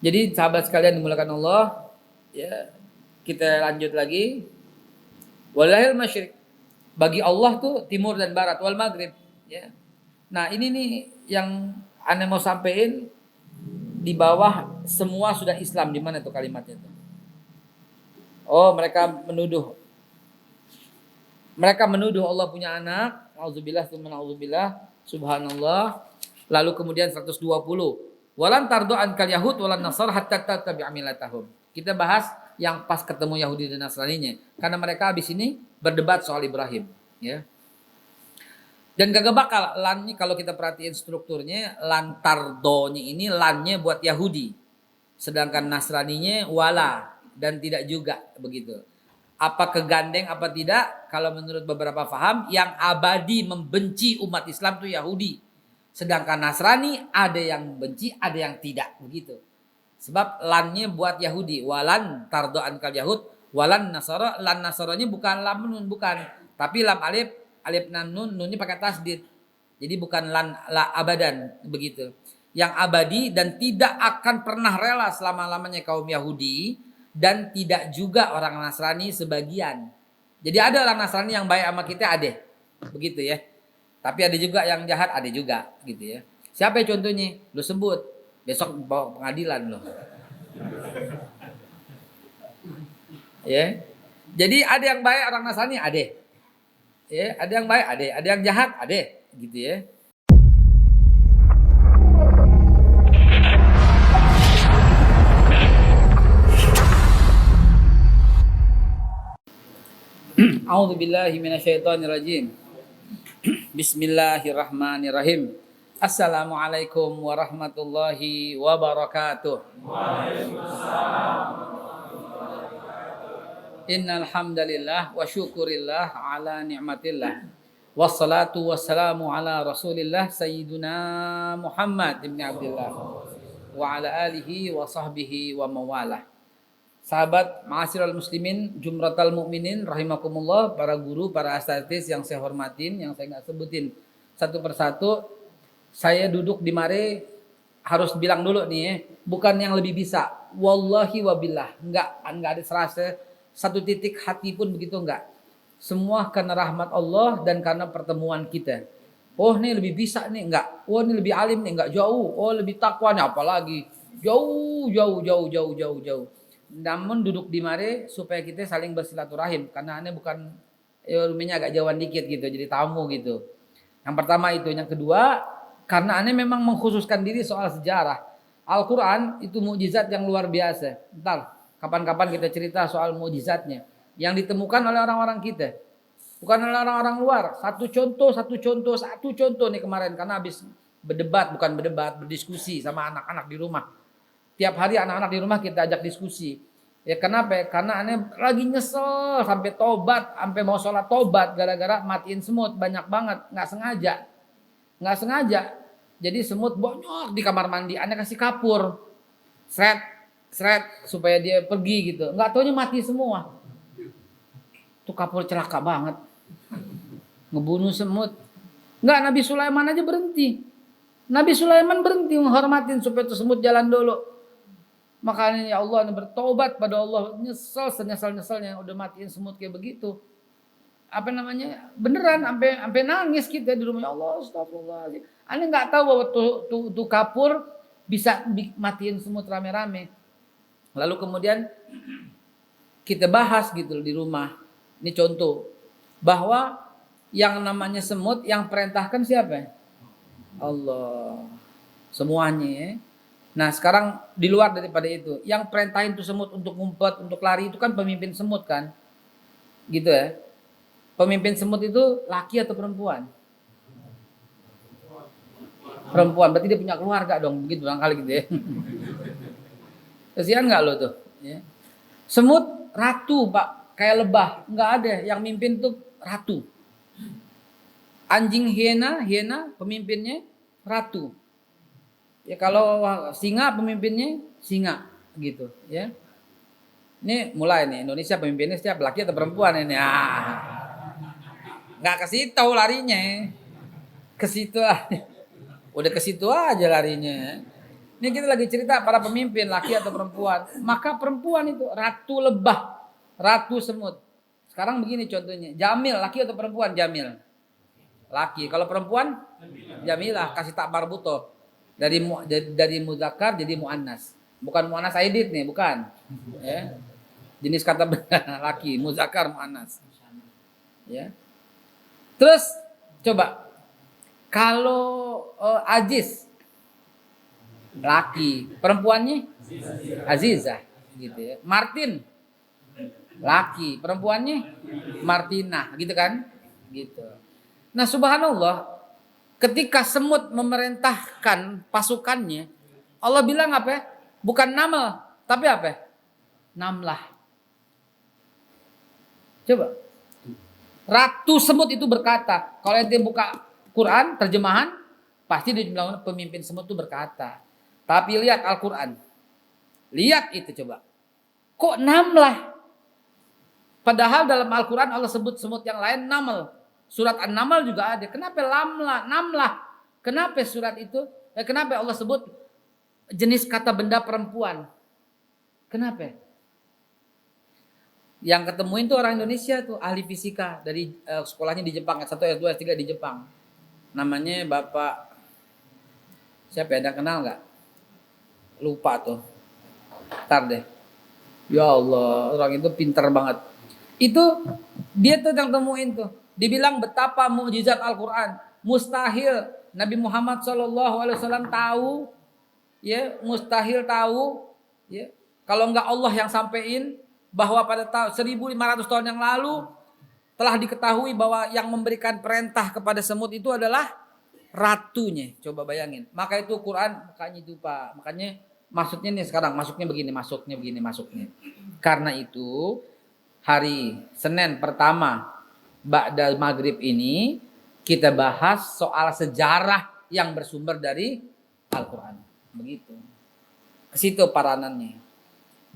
Jadi sahabat sekalian dimuliakan Allah, ya kita lanjut lagi. Walahil masyriq, bagi Allah tuh timur dan barat, wal maghrib. Ya. Nah ini nih yang aneh mau sampein, di bawah semua sudah Islam, di mana tuh kalimatnya tuh? Oh mereka menuduh Allah punya anak. Auzubillah tsumma auzubillah. Subhanallah. Lalu kemudian 120. Walan tardo ankal yahud walan nasar hatta tattabi'a millatahum. Kita bahas yang pas ketemu Yahudi dan Nasraninya. Karena mereka habis ini berdebat soal Ibrahim, ya. Dan gak bakal lannya, kalau kita perhatiin strukturnya, lan tardonya ini lannya buat Yahudi. Sedangkan Nasraninya wala dan tidak juga begitu. Apa kegandeng apa tidak? Kalau menurut beberapa paham, yang abadi membenci umat Islam itu Yahudi. Sedangkan Nasrani ada yang benci, ada yang tidak, begitu. Sebab lannya buat Yahudi, walan tardo ankal yahud, walan nasara, lan nasaranya bukan lam nun, bukan, tapi lam alif, alif nan nun, nunnya pakai tasdid. Jadi bukan lan la abadan, begitu. Yang abadi dan tidak akan pernah rela selama-lamanya kaum Yahudi, dan tidak juga orang Nasrani sebagian. Jadi ada orang Nasrani yang baik sama kita, ada, begitu ya. Tapi ada juga yang jahat, ada juga, gitu ya. Siapa yang contohnya? Lu sebut, besok bawa pengadilan lo. Ya. Jadi ada yang baik orang Nasrani, ada. Ya, ada yang baik, ada yang jahat, ada, gitu ya. A'udzubillahi minasyaitonirrajim. Bismillahirrahmanirrahim. Assalamualaikum warahmatullahi wabarakatuh. Innal hamdalillah wa syukurillah ala ni'matillah. Wassalatu wassalamu ala Rasulillah sayyiduna Muhammad ibn Abdullah wa ala alihi wa sahbihi wa mawalah. Sahabat ma'asyiral muslimin, jumratal mukminin rahimakumullah, para guru, para asatiz yang saya hormatin, yang saya enggak sebutin satu persatu. Saya duduk di mari harus bilang dulu nih ya, bukan yang lebih bisa. Wallahi wabillah, enggak ada serasa satu titik hati pun begitu, enggak. Semua karena rahmat Allah dan karena pertemuan kita. Oh, nih lebih bisa nih, enggak. Oh, ini lebih alim nih, enggak, jauh. Oh, lebih takwa nih, apalagi. Jauh. Namun duduk di mari supaya kita saling bersilaturahim, karena aneh bukan rumahnya agak jauhan dikit gitu, jadi tamu gitu. Yang pertama itu, yang kedua, karena aneh memang mengkhususkan diri soal sejarah. Al-Quran itu mukjizat yang luar biasa. Ntar kapan-kapan kita cerita soal mukjizatnya yang ditemukan oleh orang-orang kita, bukan oleh orang-orang luar. Satu contoh nih kemarin, karena habis berdiskusi sama anak-anak di rumah. Tiap hari anak-anak di rumah kita ajak diskusi. Ya kenapa? Karena aneh lagi nyesel sampai tobat, sampai mau sholat tobat gara-gara matiin semut banyak banget, nggak sengaja. Jadi semut banyak di kamar mandi, aneh kasih kapur, seret supaya dia pergi gitu. Nggak taunya mati semua. Tuh kapur celaka banget, ngebunuh semut. Nggak, Nabi Sulaiman aja berhenti. Nabi Sulaiman berhenti menghormatin supaya tuh semut jalan dulu. Makanya ya Allah, bertobat pada Allah, nyesel senyesal-nyesalnya udah matiin semut kayak begitu. Apa namanya? Beneran sampai nangis kita di rumah. Ya Allah, astagfirullahaladzim. Aneh nggak tahu bahwa tuh kapur bisa matiin semut rame-rame. Lalu kemudian kita bahas gitu di rumah. Ini contoh bahwa yang namanya semut yang perintahkan siapa? Allah. Semuanya ya. Nah sekarang di luar daripada itu, yang perintahin tuh semut untuk ngumpet, untuk lari itu kan pemimpin semut kan, gitu ya. Pemimpin semut itu laki atau perempuan? Perempuan, berarti dia punya keluarga dong, begitu barangkali gitu ya. Kasihan nggak lo tuh? Ya. Semut ratu pak, kayak lebah, nggak ada. Yang mimpin tuh ratu. Anjing hiena pemimpinnya ratu. Ya kalau singa pemimpinnya singa gitu ya. Ini mulai nih, Indonesia pemimpinnya setiap laki atau perempuan ini. Nggak ke situ larinya. Ke situ aja. Udah ke situ aja larinya. Ini kita lagi cerita para pemimpin, laki atau perempuan. Maka perempuan itu ratu lebah, ratu semut. Sekarang begini contohnya, Jamil, laki atau perempuan? Jamil. Laki. Kalau perempuan? Jamilah, kasih tak marbuto. Dari muzakkar jadi muannas. Bukan muannas aidit nih, bukan. Ya. Jenis kata benda laki, muzakkar muannas. Ya. Terus coba kalau Aziz laki, perempuannya Azizah gitu ya. Martin laki, perempuannya Martina gitu kan? Gitu. Nah, subhanallah, ketika semut memerintahkan pasukannya, Allah bilang apa ya? Bukan namal, tapi apa ya? Namlah. Coba. Ratu semut itu berkata, kalau ente buka Quran terjemahan, pasti dibilang pemimpin semut itu berkata. Tapi lihat Al-Quran. Lihat itu coba. Kok namlah? Padahal dalam Al-Quran Allah sebut semut yang lain namal. Surat An-Naml juga ada. Kenapa lamlah, namlah? Kenapa surat itu? Kenapa Allah sebut jenis kata benda perempuan? Kenapa? Yang ketemuin tuh orang Indonesia tuh ahli fisika dari sekolahnya di Jepang, S1, S2, S3 di Jepang. Namanya Bapak siapa ya? Ada kenal nggak? Lupa tuh. Ntar deh. Ya Allah, orang itu pintar banget. Itu dia tuh yang temuin tuh. Dibilang betapa mukjizat Al-Quran. Mustahil Nabi Muhammad SAW tahu, ya, mustahil tahu, ya, kalau nggak Allah yang sampein bahwa pada tahun 1500 tahun yang lalu telah diketahui bahwa yang memberikan perintah kepada semut itu adalah ratunya. Coba bayangin. Maka itu Quran, makanya itu Pak. Makanya maksudnya nih sekarang, masuknya begini. Karena itu hari Senin pertama ba'da maghrib ini kita bahas soal sejarah yang bersumber dari Al-Quran. Begitu. Ke situ paranannya.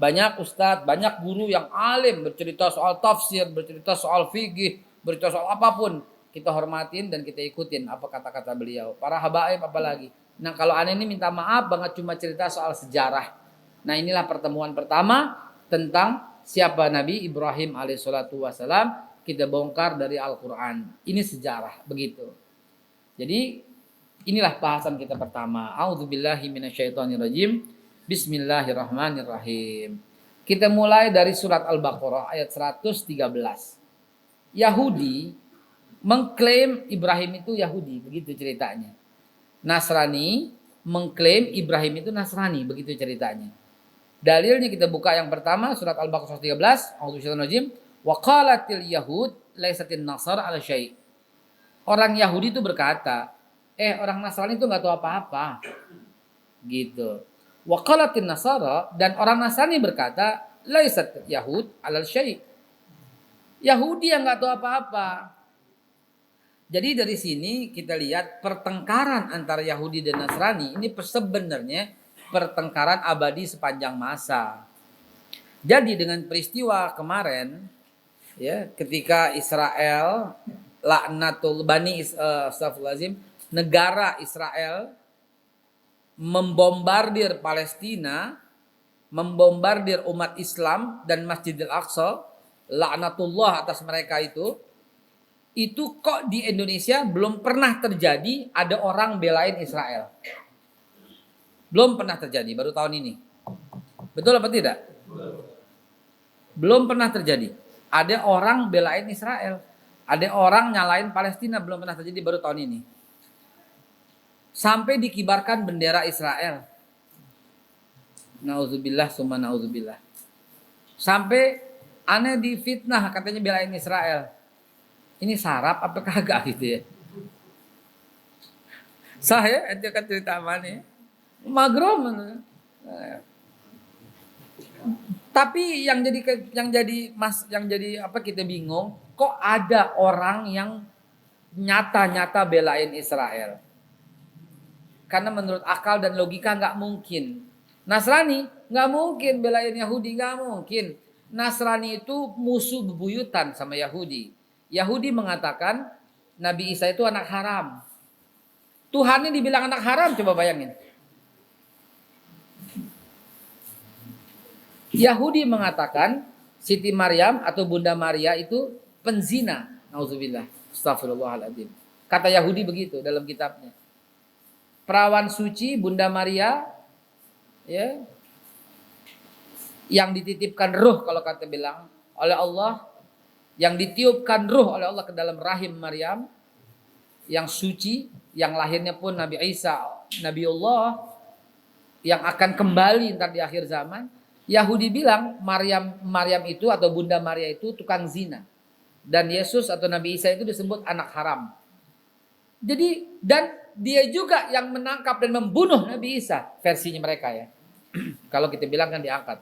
Banyak ustadz, banyak guru yang alim bercerita soal tafsir, bercerita soal fikih, bercerita soal apapun. Kita hormatin dan kita ikutin apa kata-kata beliau. Para habaib apalagi. Nah, kalau aneh ini minta maaf banget cuma cerita soal sejarah. Nah, inilah pertemuan pertama tentang siapa Nabi Ibrahim alaihissalatu wassalam. Kita bongkar dari Al-Quran. Ini sejarah, begitu. Jadi inilah bahasan kita pertama. A'udzubillahi minasyaitonirrajim. Bismillahirrahmanirrahim. Kita mulai dari surat Al-Baqarah ayat 113. Yahudi mengklaim Ibrahim itu Yahudi, begitu ceritanya. Nasrani mengklaim Ibrahim itu Nasrani, begitu ceritanya. Dalilnya kita buka yang pertama surat Al-Baqarah 113. A'udzubillahi wa qalatil yahud laisatin nasar ala syai'. Orang Yahudi itu berkata, orang Nasrani itu enggak tahu apa-apa. Gitu. Wa qalatin nasara, dan orang Nasrani berkata, laisat yahud ala syai'. Yahudi yang enggak tahu apa-apa. Jadi dari sini kita lihat pertengkaran antara Yahudi dan Nasrani ini sebenarnya pertengkaran abadi sepanjang masa. Jadi dengan peristiwa kemarin, ya, ketika Israel laknatul bani astagfirullahaladzim, negara Israel membombardir Palestina, membombardir umat Islam dan Masjidil Aqsa, laknatullah atas mereka itu kok di Indonesia belum pernah terjadi ada orang belain Israel. Belum pernah terjadi, baru tahun ini. Betul apa tidak? Belum pernah terjadi. Ada orang belain Israel. Ada orang nyalain Palestina, belum pernah terjadi, baru tahun ini. Sampai dikibarkan bendera Israel. Nauzubillah summa nauzubillah. Sampai aneh difitnah katanya belain Israel. Ini sarap apa kagak gitu ya. Saya itu kan cerita mana? Magrom. Tapi yang jadi apa kita bingung, kok ada orang yang nyata-nyata belain Israel. Karena menurut akal dan logika nggak mungkin. Nasrani nggak mungkin belain Yahudi, nggak mungkin. Nasrani itu musuh bebuyutan sama Yahudi. Yahudi mengatakan Nabi Isa itu anak haram. Tuhannya dibilang anak haram, coba bayangin. Yahudi mengatakan Siti Maryam atau Bunda Maria itu penzina. Nauzubillah. Astagfirullahaladzim. Kata Yahudi begitu dalam kitabnya. Perawan suci Bunda Maria, ya, yang dititipkan ruh kalau kata bilang oleh Allah, yang ditiupkan ruh oleh Allah ke dalam rahim Maryam, yang suci, yang lahirnya pun Nabi Isa, Nabiullah, yang akan kembali ntar di akhir zaman. Yahudi bilang Maryam itu atau Bunda Maria itu tukang zina. Dan Yesus atau Nabi Isa itu disebut anak haram. Jadi, dan dia juga yang menangkap dan membunuh Nabi Isa, versinya mereka ya. Kalau kita bilang kan diangkat.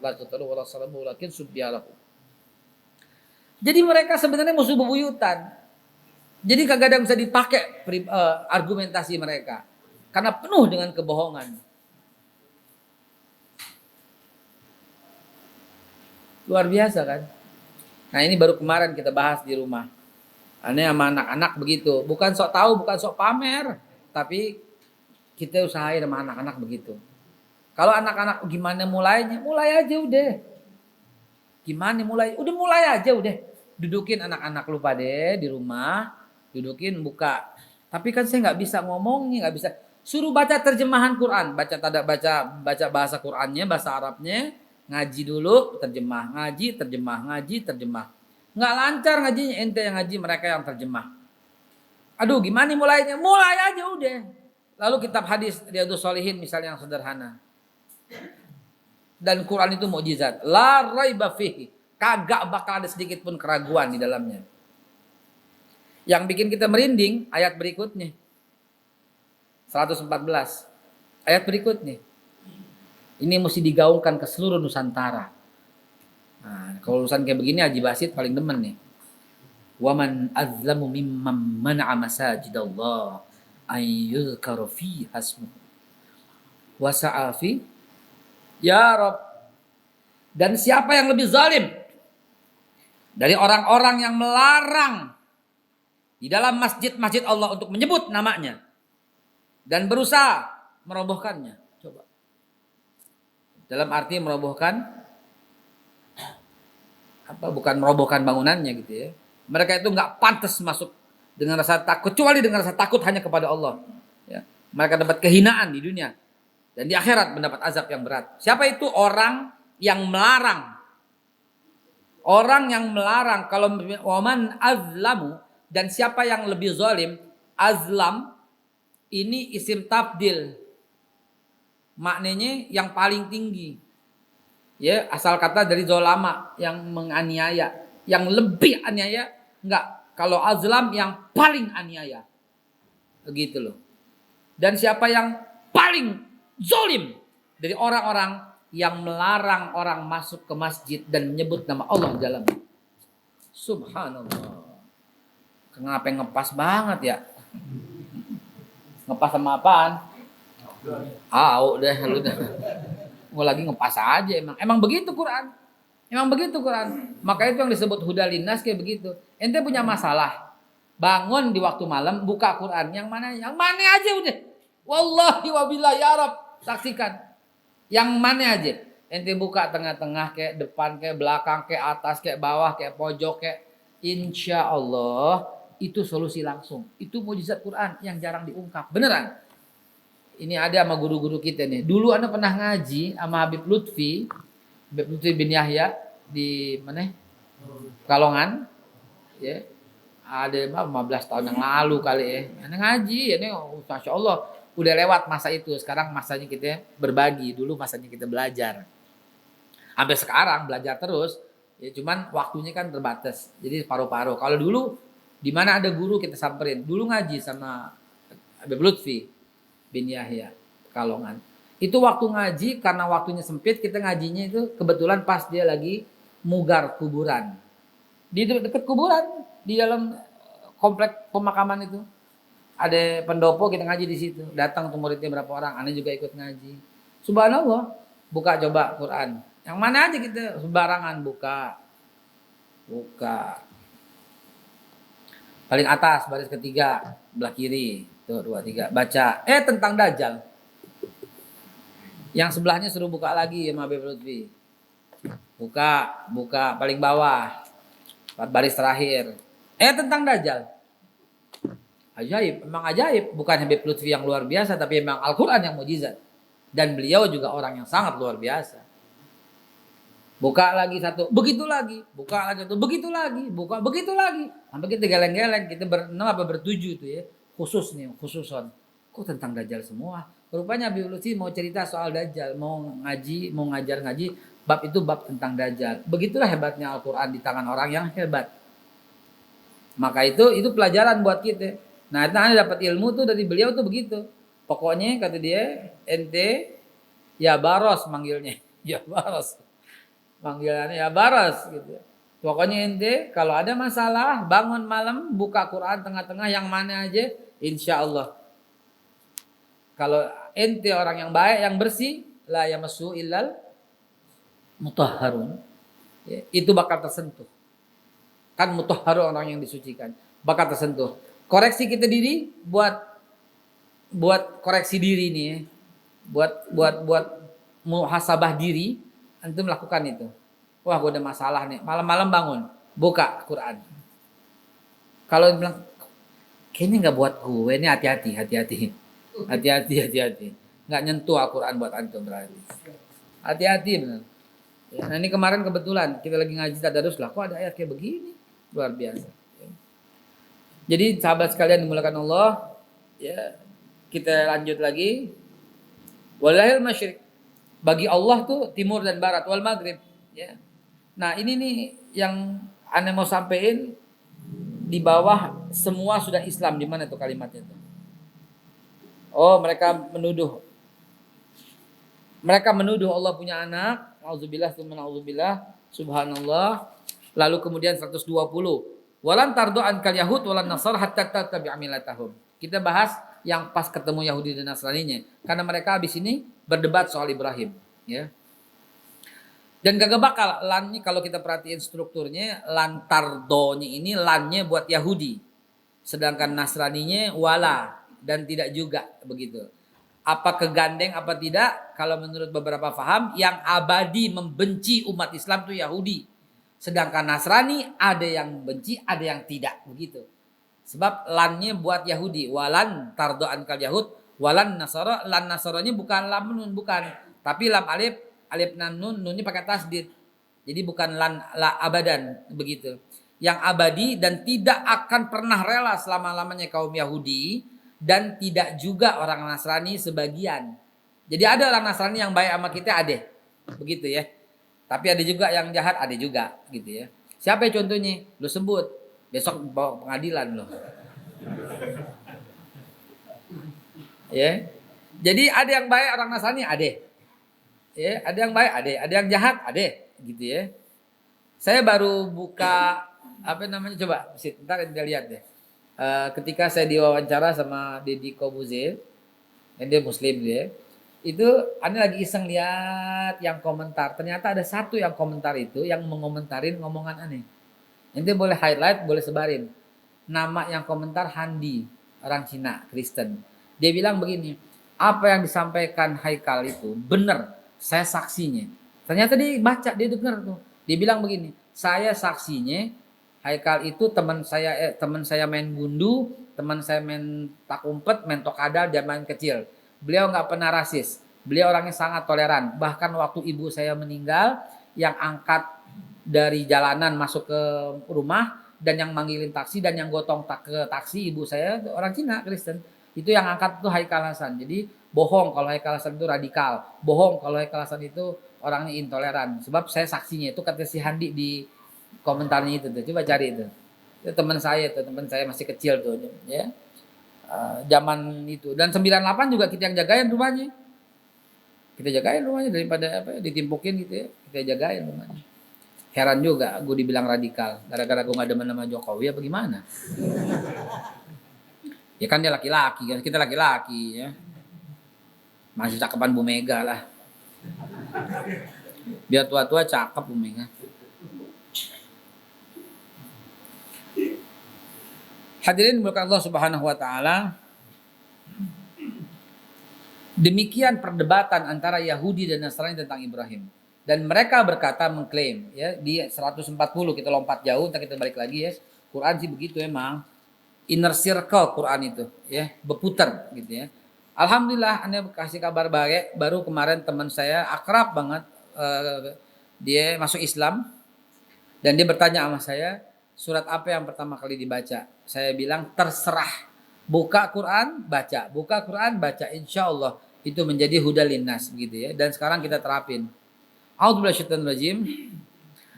Jadi mereka sebenarnya musuh bebuyutan. Jadi kagak ada yang bisa dipakai argumentasi mereka. Karena penuh dengan kebohongan. Luar biasa kan. Nah ini baru kemarin kita bahas di rumah. Ini sama anak-anak begitu. Bukan sok tahu, bukan sok pamer. Tapi kita usahain sama anak-anak begitu. Kalau anak-anak gimana mulainya? Mulai aja udah. Gimana mulai? Udah mulai aja udah. Dudukin anak-anak lu pada di rumah. Dudukin buka. Tapi kan saya nggak bisa ngomongnya, nggak bisa. Suruh baca terjemahan Quran. Baca bahasa Qurannya, bahasa Arabnya. Ngaji dulu, terjemah. Ngaji, terjemah. Nggak lancar ngajinya, ente yang ngaji, mereka yang terjemah. Aduh gimana mulainya? Mulai aja udah. Lalu kitab hadis Riyadhus Shalihin misalnya yang sederhana. Dan Quran itu mukjizat. La raiba fihi. Kagak bakal ada sedikit pun keraguan di dalamnya. Yang bikin kita merinding ayat berikutnya. 114. Ayat berikutnya. Ini mesti digaungkan ke seluruh Nusantara. Nah, kalau urusan kayak begini Haji Basit paling demen nih. Waman azlamu mimman mana'a masajidallah ay yuzkara fi hasmuhu wa sa'a fi ya Rabb. Dan siapa yang lebih zalim dari orang-orang yang melarang di dalam masjid-masjid Allah untuk menyebut namanya dan berusaha merobohkannya. Coba. Dalam arti merobohkan apa? Bukan merobohkan bangunannya gitu ya. Mereka itu nggak pantas masuk dengan rasa takut, kecuali dengan rasa takut hanya kepada Allah. Ya. Mereka dapat kehinaan di dunia dan di akhirat mendapat azab yang berat. Siapa itu? Orang yang melarang. Orang yang melarang. Kalau waman azlamu, dan siapa yang lebih zalim? Azlam ini isim tabdil, maknanya yang paling tinggi. Ya, asal kata dari zolama, yang menganiaya, yang lebih aniaya. Enggak, kalau azlam yang paling aniaya. Begitu loh. Dan siapa yang paling zolim dari orang-orang yang melarang orang masuk ke masjid dan menyebut nama Allah di dalam. Subhanallah. Kenapa ngepas banget ya? Ngepas sama apaan? Udah lu dah. Mau lagi ngepas aja emang. Emang begitu Quran. Emang begitu Quran. Maka itu yang disebut hudal linnas kayak begitu. Ente punya masalah, bangun di waktu malam, buka Quran. Yang mana? Yang mana aja udah. Wallahi wabillahi ya Rabb. Saksikan. Yang mana aja. Ente buka tengah-tengah, kayak depan, kayak belakang, kayak atas, kayak bawah, kayak pojok, kayak insya Allah itu solusi langsung. Itu mukjizat Quran yang jarang diungkap. Beneran. Ini ada sama guru-guru kita nih. Dulu Anda pernah ngaji sama Habib Lutfi bin Yahya di mana? Kalongan. Ya. Ada 15 tahun yang lalu kali ya. Anda ngaji ya nih, Masya Allah. Udah lewat masa itu. Sekarang masanya kita berbagi. Dulu masanya kita belajar. Sampai sekarang belajar terus. Ya cuman waktunya kan terbatas. Jadi paruh-paruh. Kalau dulu di mana ada guru kita samperin. Dulu ngaji sama Habib Lutfi bin Yahya Kalongan. Itu waktu ngaji karena waktunya sempit, kita ngajinya itu kebetulan pas dia lagi mugar kuburan. Di dekat kuburan, di dalam komplek pemakaman itu. Ada pendopo, kita ngaji di situ. Datang tuh muridnya berapa orang, aneh juga ikut ngaji. Subhanallah, buka coba Quran. Yang mana aja kita sembarangan buka. Buka. Paling atas baris ketiga, belah kiri. Tuh 2, 3, baca. Tentang Dajjal. Yang sebelahnya suruh buka lagi ya Habib Lutfi. Buka paling bawah. 4 baris terakhir. Tentang Dajjal. Ajaib, memang ajaib. Bukan Habib Lutfi yang luar biasa, tapi memang Al-Quran yang mukjizat. Dan beliau juga orang yang sangat luar biasa. Buka lagi satu, begitu lagi. Buka lagi satu, begitu lagi. Buka, begitu lagi. Sampai kita geleng-geleng, kita bertujuh tuh ya. Khususon. Kok tentang Dajjal semua? Rupanya Habib Lutfi mau cerita soal Dajjal. Mau ngajar ngaji. Bab itu bab tentang Dajjal. Begitulah hebatnya Al-Quran di tangan orang yang hebat. Maka itu pelajaran buat kita. Nah, itu Anda dapat ilmu tuh dari beliau tuh begitu. Pokoknya kata dia, ente ya baros manggilnya. Ya baros. Panggilannya ya baros gitu. Pokoknya ente kalau ada masalah bangun malam buka Quran tengah-tengah yang mana aja, insya Allah. Kalau ente orang yang baik yang bersih, la yamassu illal mutahharun. Ya, itu bakal tersentuh. Kan mutahharun orang yang disucikan, bakal tersentuh. Koreksi kita diri buat koreksi diri nih ya. Buat muhasabah diri. Antum melakukan itu. Wah, gue ada masalah nih. Malam-malam bangun, buka Quran. Kalau bilang, kayaknya nggak buat gue, ini hati-hati. Nggak nyentuh Al-Quran buat antum berarti. Hati-hati benar. Ya, nah ini kemarin kebetulan kita lagi ngaji tadarus lah. Kok ada ayat kayak begini? Luar biasa. Ya. Jadi sahabat sekalian dimuliakan Allah, ya kita lanjut lagi. Walahil masyriq. Bagi Allah tuh timur dan barat, wal maghrib. Ya. Nah ini nih yang Anda mau sampaikan, di bawah semua sudah Islam. Di mana tuh kalimatnya tuh? Oh, mereka menuduh Allah punya anak. Auzubillah tsumma auzubillah. Subhanallah. Lalu kemudian 120. Walan tardu ankal yahud walan nasar hatta tattabi'a millatahum. Kita bahas yang pas ketemu Yahudi dan Nasraninya. Karena mereka habis ini berdebat soal Ibrahim, ya. Dan gak bakal lannya kalau kita perhatiin strukturnya, lantardonya ini lannya buat Yahudi. Sedangkan Nasraninya wala dan tidak juga begitu. Apa kegandeng apa tidak? Kalau menurut beberapa faham, yang abadi membenci umat Islam itu Yahudi. Sedangkan Nasrani ada yang benci, ada yang tidak begitu. Sebab lannya buat Yahudi, walan tardo ankal yahud, walan nasara, lan nasaranya bukan lam nun, bukan, tapi lam alif nan nun, nunnya pakai tasdid. Jadi bukan lan la abadan begitu. Yang abadi dan tidak akan pernah rela selama-lamanya kaum Yahudi dan tidak juga orang Nasrani sebagian. Jadi ada orang Nasrani yang baik sama kita ada. Begitu ya. Tapi ada juga yang jahat ada juga gitu ya. Siapa contohnya? Lu sebut. Besok bawa pengadilan loh. Ya. Jadi ada yang baik orang Nasrani ada. Ya, ada yang baik ada yang jahat ada gitu ya. Saya baru buka coba ntar kita lihat deh. Ketika saya diwawancara sama Deddy Kobuzer, dia Muslim dia. Itu Anda lagi iseng lihat yang komentar. Ternyata ada satu yang komentar itu yang mengomentarin ngomongan aneh. Nanti boleh highlight, boleh sebarin. Nama yang komentar Handi, orang Cina, Kristen. Dia bilang begini, apa yang disampaikan Haikal itu benar, saya saksinya. Ternyata dia baca, dia benar tuh. Dia bilang begini, saya saksinya, Haikal itu teman saya main gundu, teman saya main tak umpet, main tokadal zaman kecil. Beliau nggak pernah rasis. Beliau orangnya sangat toleran. Bahkan waktu ibu saya meninggal, yang angkat dari jalanan masuk ke rumah dan yang manggilin taksi dan yang gotong ke taksi ibu saya orang Cina Kristen. Itu yang angkat itu Haikal Hasan. Jadi bohong kalau Haikal Hasan itu radikal. Bohong kalau Haikal Hasan itu orangnya intoleran. Sebab saya saksinya itu kata si Handi di komentarnya itu tuh. Coba cari itu. Itu teman saya masih kecil tuh ya. Zaman itu dan 98 juga kita yang jagain rumahnya. Kita jagain rumahnya daripada ditimpukin gitu ya. Kita jagain rumahnya. Heran juga gue dibilang radikal gara-gara gue gak demen sama Jokowi apa gimana. Ya kan dia laki-laki kan, kita laki-laki ya. Masih cakepan Bu Mega lah. Biar tua-tua cakep Bu Mega. Hadirin berkat Allah Subhanahu wa taala. Demikian perdebatan antara Yahudi dan Nasrani tentang Ibrahim. Dan mereka berkata mengklaim ya di 140 kita lompat jauh, ntar kita balik lagi ya. Quran sih begitu emang. Inner circle Quran itu ya, berputar gitu ya. Alhamdulillah Anda kasih kabar baik, baru kemarin teman saya akrab banget dia masuk Islam dan dia bertanya sama saya, surat apa yang pertama kali dibaca? Saya bilang terserah. Buka Quran, baca. Buka Quran, baca. Insya Allah itu menjadi huda linnas gitu ya. Dan sekarang kita terapin. A'udzubillahiminasyaitonirrajim.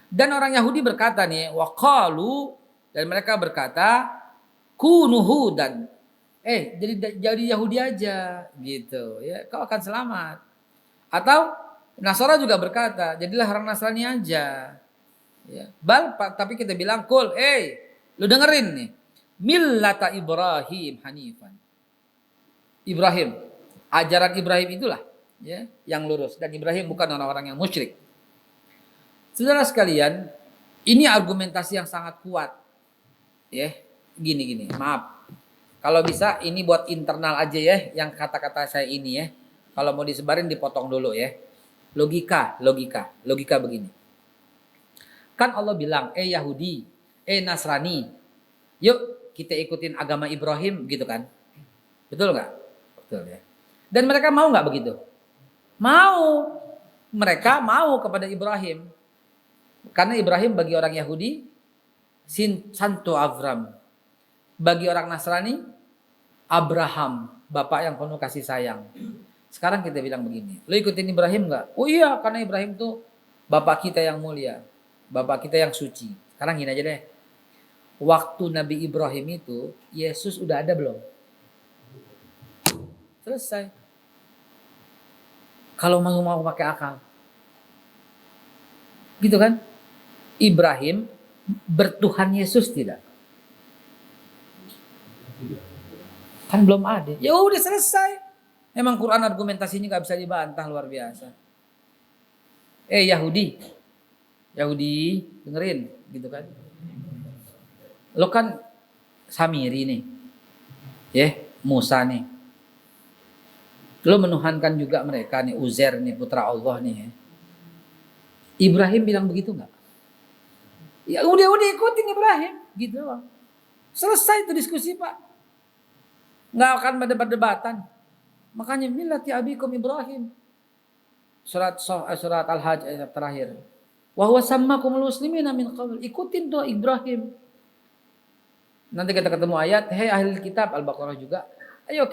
Dan orang Yahudi berkata nih, waqalu, dan mereka berkata, kunu hudan. Jadi Yahudi aja gitu ya. Kau akan selamat. Atau Nasara juga berkata, jadilah orang Nasrani aja. Ya. Tapi kita bilang, kul, lu dengerin nih. Millata Ibrahim hanifan. Ibrahim, ajaran Ibrahim itulah ya yang lurus, dan Ibrahim bukan orang-orang yang musyrik. Saudara sekalian, ini argumentasi yang sangat kuat. Ya, gini, maaf. Kalau bisa ini buat internal aja ya, yang kata-kata saya ini ya. Kalau mau disebarin dipotong dulu ya. Logika begini. Kan Allah bilang, Yahudi, Nasrani, yuk kita ikutin agama Ibrahim gitu kan. Betul nggak? Betul ya. Dan mereka mau nggak begitu? Mau. Mereka mau kepada Ibrahim. Karena Ibrahim bagi orang Yahudi, Santo Avram. Bagi orang Nasrani, Abraham. Bapak yang penuh kasih sayang. Sekarang kita bilang begini. Lo ikutin Ibrahim nggak? Oh iya, karena Ibrahim tuh bapak kita yang mulia. Bapak kita yang suci. Sekarang gini aja deh. Waktu Nabi Ibrahim itu, Yesus udah ada belum? Selesai. Kalau mau pakai akal. Gitu kan? Ibrahim bertuhan Yesus tidak? Kan belum ada. Ya udah selesai. Emang Quran argumentasinya gak bisa dibantah, luar biasa. Yahudi, dengerin gitu kan? Lo kan Samiri nih, Musa nih. Lo menuhankan juga mereka nih, Uzair nih, putra Allah nih. Ibrahim bilang begitu nggak? Ya udah ikutin Ibrahim, gitu loh. Selesai itu diskusi Pak. Nggak akan ada perdebatan. Makanya millati abikum Ibrahim. Surat Al-Hajj ayat terakhir. Wa huwa sammakumul muslimina min qabl. Ikutin doa Ibrahim. Nanti kita ketemu ayat, ahli kitab, Al-Baqarah juga. Ayo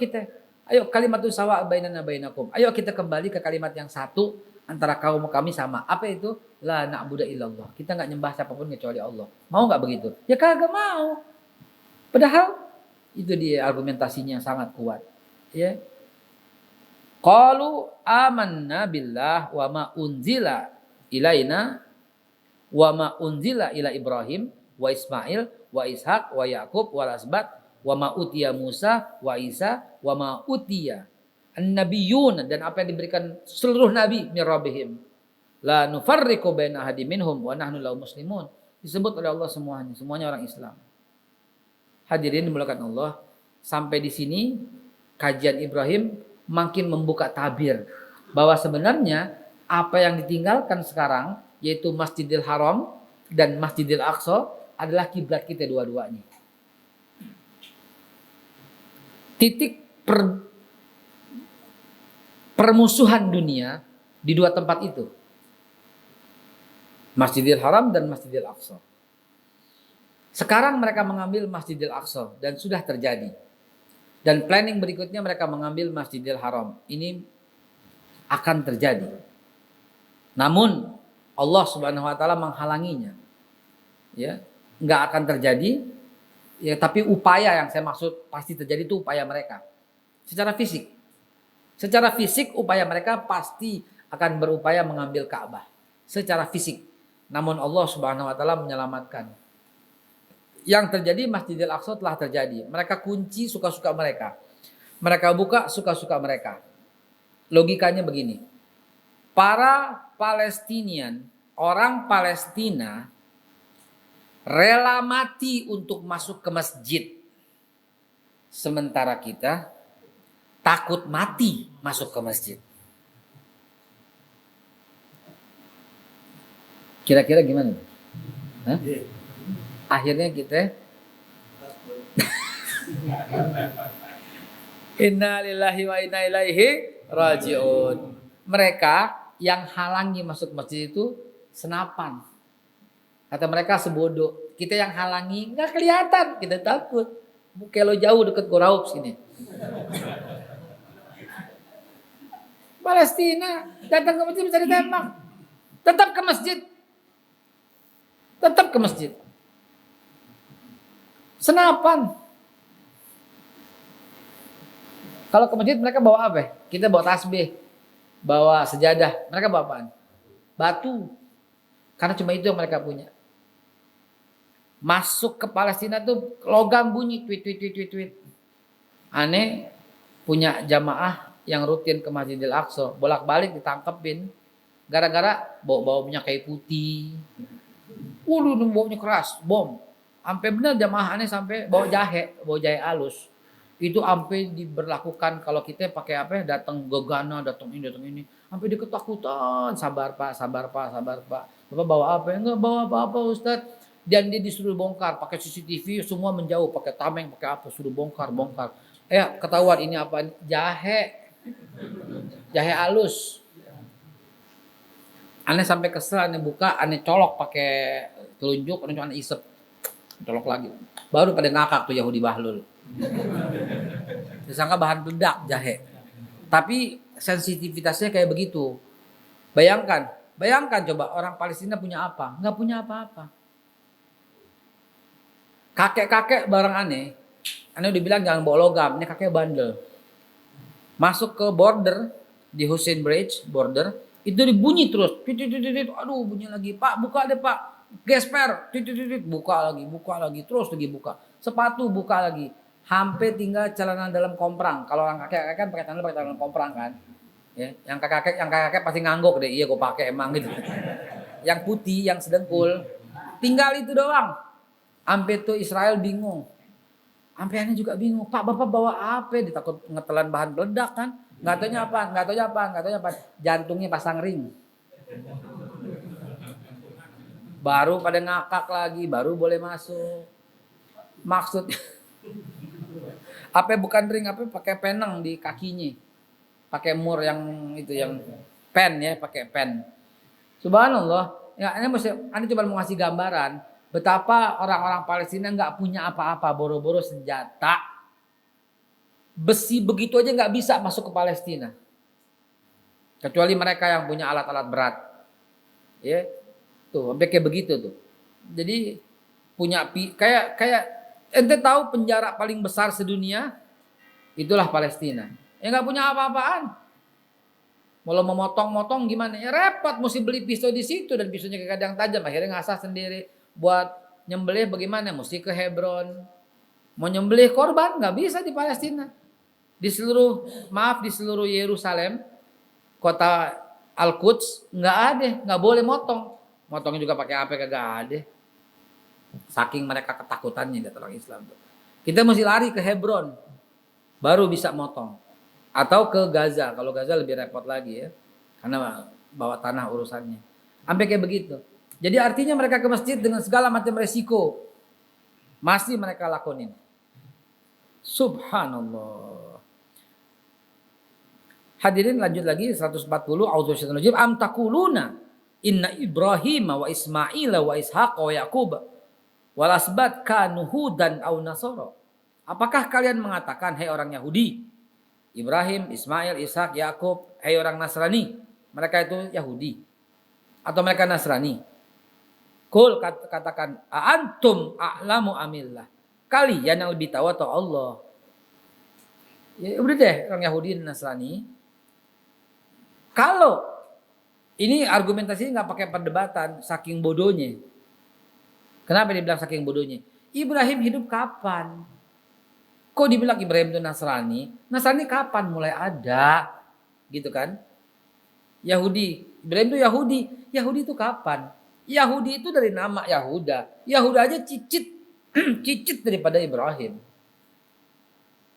kalimat itu sawa bainana bainakum. Ayo kita kembali ke kalimat yang satu antara kaum kami sama. Apa itu? La na'budu illallah. Kita enggak nyembah siapapun kecuali Allah. Mau enggak begitu? Ya kagak mau. Padahal itu dia argumentasinya sangat kuat. Ya. Qalu amanna billah wa ma unzila ilaina wa ma unzila ila Ibrahim wa Ismail wa Ishak wa Yakub wa Asbat wa ma utiya Musa wa Isa wa ma utiya an-nabiyyun, dan apa yang diberikan seluruh nabi min rabbihim la nufarriqu baina ahadin minhum wa nahnu lahu muslimun. Disebut oleh Allah semuanya orang Islam. Hadirin dimuliakan Allah, sampai di sini kajian Ibrahim makin membuka tabir bahwa sebenarnya apa yang ditinggalkan sekarang yaitu Masjidil Haram dan Masjidil Aqsa adalah kiblat kita dua-duanya. Titik permusuhan dunia di dua tempat itu. Masjidil Haram dan Masjidil Aqsa. Sekarang mereka mengambil Masjidil Aqsa dan sudah terjadi. Dan planning berikutnya mereka mengambil Masjidil Haram. Ini akan terjadi. Namun Allah Subhanahu wa taala menghalanginya. Ya, enggak akan terjadi. Ya, tapi upaya yang saya maksud pasti terjadi itu upaya mereka. Secara fisik. Secara fisik upaya mereka pasti akan berupaya mengambil Ka'bah. Secara fisik. Namun Allah Subhanahu wa taala menyelamatkan. Yang terjadi Masjidil Aqsa telah terjadi. Mereka kunci suka-suka mereka. Mereka buka suka-suka mereka. Logikanya begini. Para Palestinian, orang Palestina rela mati untuk masuk ke masjid. Sementara kita takut mati masuk ke masjid. Kira-kira gimana? Hah? Akhirnya kita inna lillahi wa inna ilaihi rajiun. Mereka yang halangi masuk masjid itu senapan. Kata mereka sebodoh. Kita yang halangi nggak kelihatan, kita takut. Kalau jauh deket Goraup sini. Palestina datang ke masjid bisa ditembak. Tetap ke masjid. Tetap ke masjid. Senapan. Kalau ke masjid mereka bawa apa? Kita bawa tasbih, bawa sejadah. Mereka bawa apaan? Batu. Karena cuma itu yang mereka punya. Masuk ke Palestina tuh logam bunyi tweet. Aneh punya jamaah yang rutin ke Masjidil Aqsa, bolak-balik ditangkepin gara-gara bawa minyak kayu putih. Baunya keras, bom. Sampai benar jamaah aneh sampai bawa jahe halus. Itu sampai diberlakukan kalau kita pakai apa ya, datang gegana, datang ini. Sampai dia ketakutan, sabar pak. Bapak bawa apa? Enggak bawa apa-apa Ustaz. Dan dia disuruh bongkar pakai CCTV, semua menjauh, pakai tameng, pakai apa, suruh bongkar. Ketahuan ini apa? Jahe halus. Aneh sampai kesel, aneh buka, aneh colok pakai telunjuk, aneh isep, colok lagi. Baru pada ngakak tuh Yahudi Bahlul. Disangka bahan peledak jahe. Tapi sensitivitasnya kayak begitu. Bayangkan coba orang Palestina punya apa? Nggak punya apa-apa. Kakek-kakek bareng aneh udah bilang jangan bawa logam, ini kakek bandel. Masuk ke border di Hussein Bridge border, itu dibunyi terus. Aduh bunyi lagi. Pak buka deh pak. Gesper. Buka lagi. Terus lagi buka. Sepatu buka lagi. Hampir tinggal celana dalam komprang. Kalau orang kakek kan pakai celana dalam komprang kan. Ya, yang kakek pasti ngangguk deh. Iya gue pakai emang gitu. Yang putih, yang sedengkul. Tinggal itu doang. Sampai tuh Israel bingung. Sampai aneh juga bingung. Pak bapak bawa apa? Ditakut ngetelan bahan peledak kan. Nggak taunya apa. Jantungnya pasang ring. Baru pada ngakak lagi. Baru boleh masuk. Maksudnya. Apa bukan ring, apa pakai penang di kakinya. Pakai mur yang itu yang pen ya. Pakai pen. Subhanallah. Ya, ini coba mau ngasih gambaran. Betapa orang-orang Palestina nggak punya apa-apa, boro-boro senjata, besi begitu aja nggak bisa masuk ke Palestina, kecuali mereka yang punya alat-alat berat, ya, tuh, sampai kayak begitu tuh. Jadi punya kayak ente tahu penjara paling besar sedunia, itulah Palestina. Ya nggak punya apa-apaan. Kalau mau motong-motong gimana? Ya repot, mesti beli pisau di situ dan pisaunya kadang tajam, akhirnya ngasah sendiri. Buat nyembelih bagaimana? Mesti ke Hebron. Mau nyembelih korban nggak bisa di Palestina. Di seluruh Yerusalem, kota Al-Quds nggak ada, nggak boleh motong. Motongnya juga pakai apa kagak ada. Saking mereka ketakutannya dari orang Islam tuh. Kita mesti lari ke Hebron, baru bisa motong. Atau ke Gaza. Kalau Gaza lebih repot lagi ya, karena bawa tanah urusannya. Sampai kayak begitu. Jadi artinya mereka ke masjid dengan segala macam resiko. Masih mereka lakonin. Subhanallah. Hadirin lanjut lagi 140. A'udzubillahi am taquluna inna Ibrahim wa Ismail wa Ishaq wa Yaqub wal asbat kanu hudan aw nasara. Apakah kalian mengatakan hai orang Yahudi, Ibrahim, Ismail, Ishak, Yakub, hai orang Nasrani, mereka itu Yahudi atau mereka Nasrani? Kul katakan antum a'lamu amillah. Kalian yang lebih tahu atau Allah. Ya udah deh orang Yahudi dan Nasrani. Kalau ini argumentasi nggak pakai perdebatan, saking bodohnya. Kenapa dibilang saking bodohnya? Ibrahim hidup kapan? Kok dibilang Ibrahim itu Nasrani? Nasrani kapan mulai ada? Gitu kan? Yahudi, Ibrahim itu Yahudi. Yahudi itu kapan? Yahudi itu dari nama Yahuda. Yahuda aja cicit daripada Ibrahim.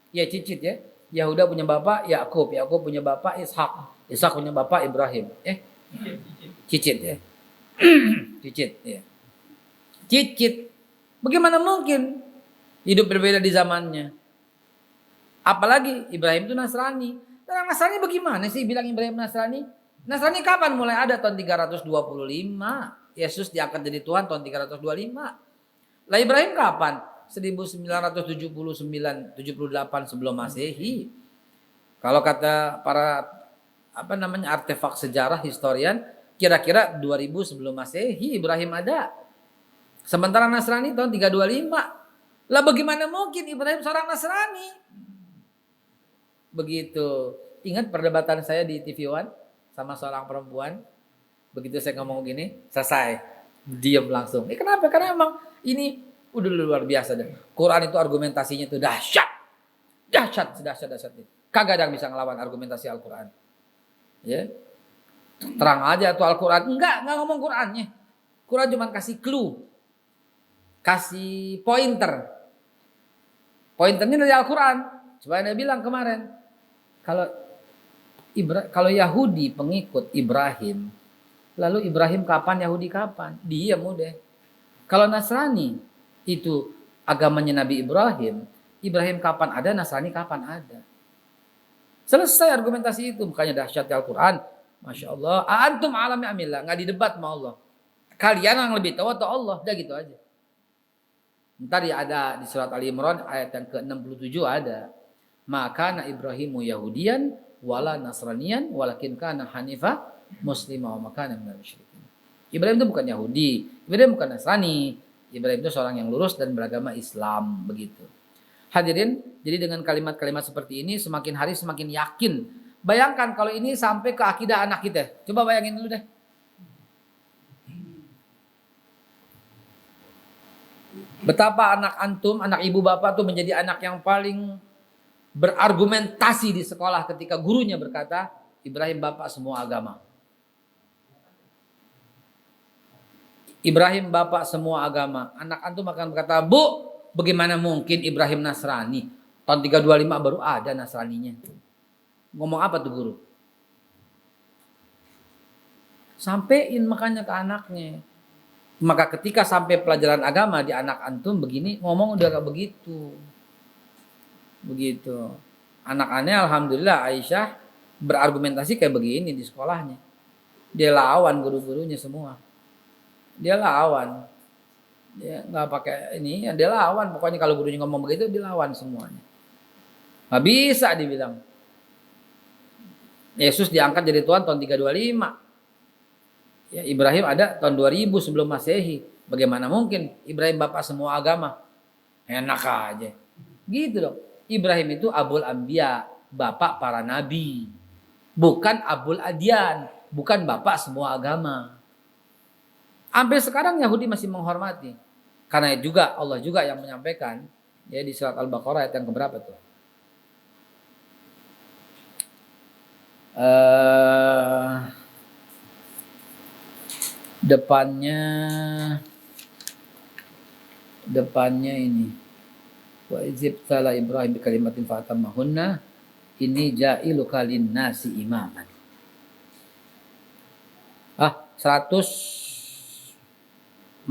Ya cicit ya. Yahuda punya bapak Yakub, Yakub punya bapak Ishak, Ishak punya bapak Ibrahim. Cicit ya. Cicit, ya. Cicit. Bagaimana mungkin hidup berbeda di zamannya? Apalagi Ibrahim itu Nasrani. Orang Nasrani bagaimana sih bilang Ibrahim Nasrani? Nasrani kapan mulai ada? Tahun 325. Yesus diangkat jadi Tuhan tahun 325. Lah Ibrahim kapan? 1979, 78 sebelum Masehi. Kalau kata para artefak sejarah historian, kira-kira 2000 sebelum Masehi Ibrahim ada. Sementara Nasrani tahun 325. Lah bagaimana mungkin Ibrahim seorang Nasrani? Begitu. Ingat perdebatan saya di TV One sama seorang perempuan. Begitu saya ngomong gini, selesai. Diam langsung. Kenapa? Karena memang ini udah luar biasa deh. Quran itu argumentasinya itu dahsyat. Dahsyat itu. Kagak ada yang bisa ngelawan argumentasi Al-Quran. Ya. Terang aja tuh Al-Quran. Enggak ngomong Qurannya. Quran cuma kasih clue. Kasih pointer. Pointernya dari Al-Quran. Coba Anda bilang kemarin. Kalau Yahudi pengikut Ibrahim, lalu Ibrahim kapan, Yahudi kapan? Diam udah. Kalau Nasrani itu agamanya Nabi Ibrahim, Ibrahim kapan ada, Nasrani kapan ada. Selesai argumentasi itu. Makanya dahsyatnya Al-Quran. Masya Allah. Antum alami amillah. Nggak didebat sama Allah. Kalian yang lebih tahu atau Allah. Udah gitu aja. Ntar ya ada di surat Ali Imran ayat yang ke-67 ada. Maka na Ibrahimu Yahudian wala Nasranian walakin kana hanifah muslimah wa makana minal musyrikin. Ibrahim itu bukan Yahudi, Ibrahim bukan Nasrani. Ibrahim itu seorang yang lurus dan beragama Islam, begitu. Hadirin, jadi dengan kalimat-kalimat seperti ini semakin hari semakin yakin. Bayangkan kalau ini sampai ke akidah anak kita. Coba bayangin dulu deh. Betapa anak antum, anak ibu bapak tuh menjadi anak yang paling berargumentasi di sekolah ketika gurunya berkata, Ibrahim bapak semua agama. Ibrahim bapak semua agama. Anak antum akan berkata, Bu, bagaimana mungkin Ibrahim Nasrani? Tahun 325 baru ada Nasraninya. Ngomong apa tuh guru? Sampein makanya ke anaknya. Maka ketika sampai pelajaran agama di anak antum begini, ngomong udah gak begitu. Begitu. Anak-anaknya alhamdulillah Aisyah berargumentasi kayak begini di sekolahnya. Dia lawan guru-gurunya semua. Dia lawan. Dia nggak pakai ini, dia lawan. Pokoknya kalau gurunya ngomong begitu, dia lawan semuanya. Nggak bisa dibilang. Yesus diangkat jadi Tuhan tahun 325. Ya, Ibrahim ada tahun 2000 sebelum Masehi. Bagaimana mungkin Ibrahim bapak semua agama? Enak aja. Gitu dong. Ibrahim itu Abul Anbiya, bapak para nabi. Bukan Abul Adyan, bukan bapak semua agama. Sampai sekarang Yahudi masih menghormati. Karena juga Allah juga yang menyampaikan ya di surat Al-Baqarah ayat yang keberapa tuh? Depannya ini. Wa izibtala Ibrahim bi kalimatin fa'atammahunna inni ja'iluka lin-nasi imaman. 143.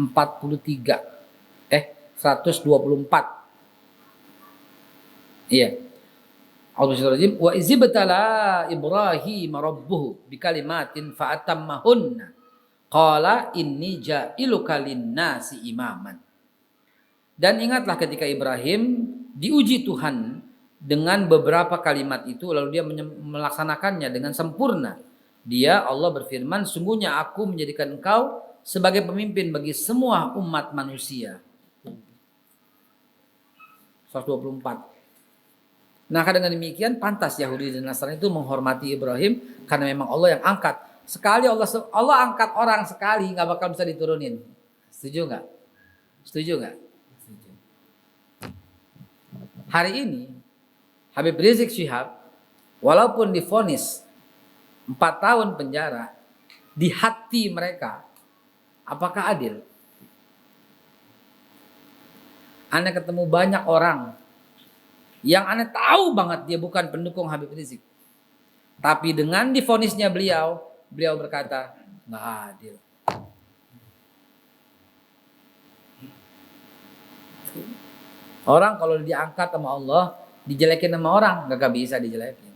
124. Iya. Al-Baqarah wa izibtala Ibrahim rabbuhu bi kalimatin fa'atammahunna qala inni ja'iluka lin-nasi imaman. Dan ingatlah ketika Ibrahim diuji Tuhan dengan beberapa kalimat itu lalu dia melaksanakannya dengan sempurna. Dia Allah berfirman, sungguhnya aku menjadikan engkau sebagai pemimpin bagi semua umat manusia. 124. Nah, dengan demikian pantas Yahudi dan Nasrani itu menghormati Ibrahim karena memang Allah yang angkat. Sekali Allah angkat orang sekali nggak bakal bisa diturunin. Setuju nggak? Setuju nggak? Hari ini Habib Rizik Syihab walaupun divonis 4 tahun penjara, di hati mereka apakah adil? Anda ketemu banyak orang yang Anda tahu banget dia bukan pendukung Habib Rizik, tapi dengan divonisnya beliau berkata nggak adil. Orang kalau diangkat sama Allah, dijelekin sama orang, gak bisa dijelekin.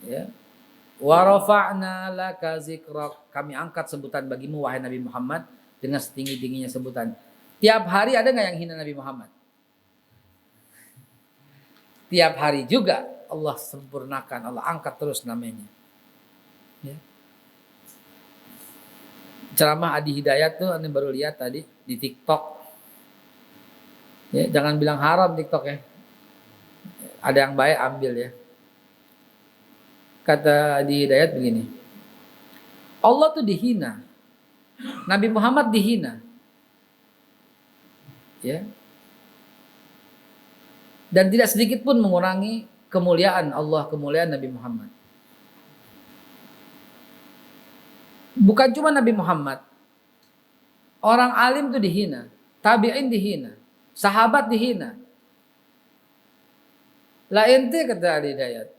Ya. Wa rafa'na laka zikrak. Kami angkat sebutan bagimu wahai Nabi Muhammad dengan setinggi-tingginya sebutan. Tiap hari ada nggak yang hina Nabi Muhammad? Tiap hari juga Allah sempurnakan, Allah angkat terus namanya. Ya. Ceramah Adi Hidayat tuh Anda baru lihat tadi di TikTok. Ya, jangan bilang haram TikTok ya. Ada yang baik ambil ya. Kata Adi Hidayat begini. Allah tuh dihina. Nabi Muhammad dihina. Ya. Dan tidak sedikit pun mengurangi kemuliaan Allah, kemuliaan Nabi Muhammad. Bukan cuma Nabi Muhammad. Orang alim itu dihina, tabi'in dihina, sahabat dihina. La ente kata Al-Hidayat.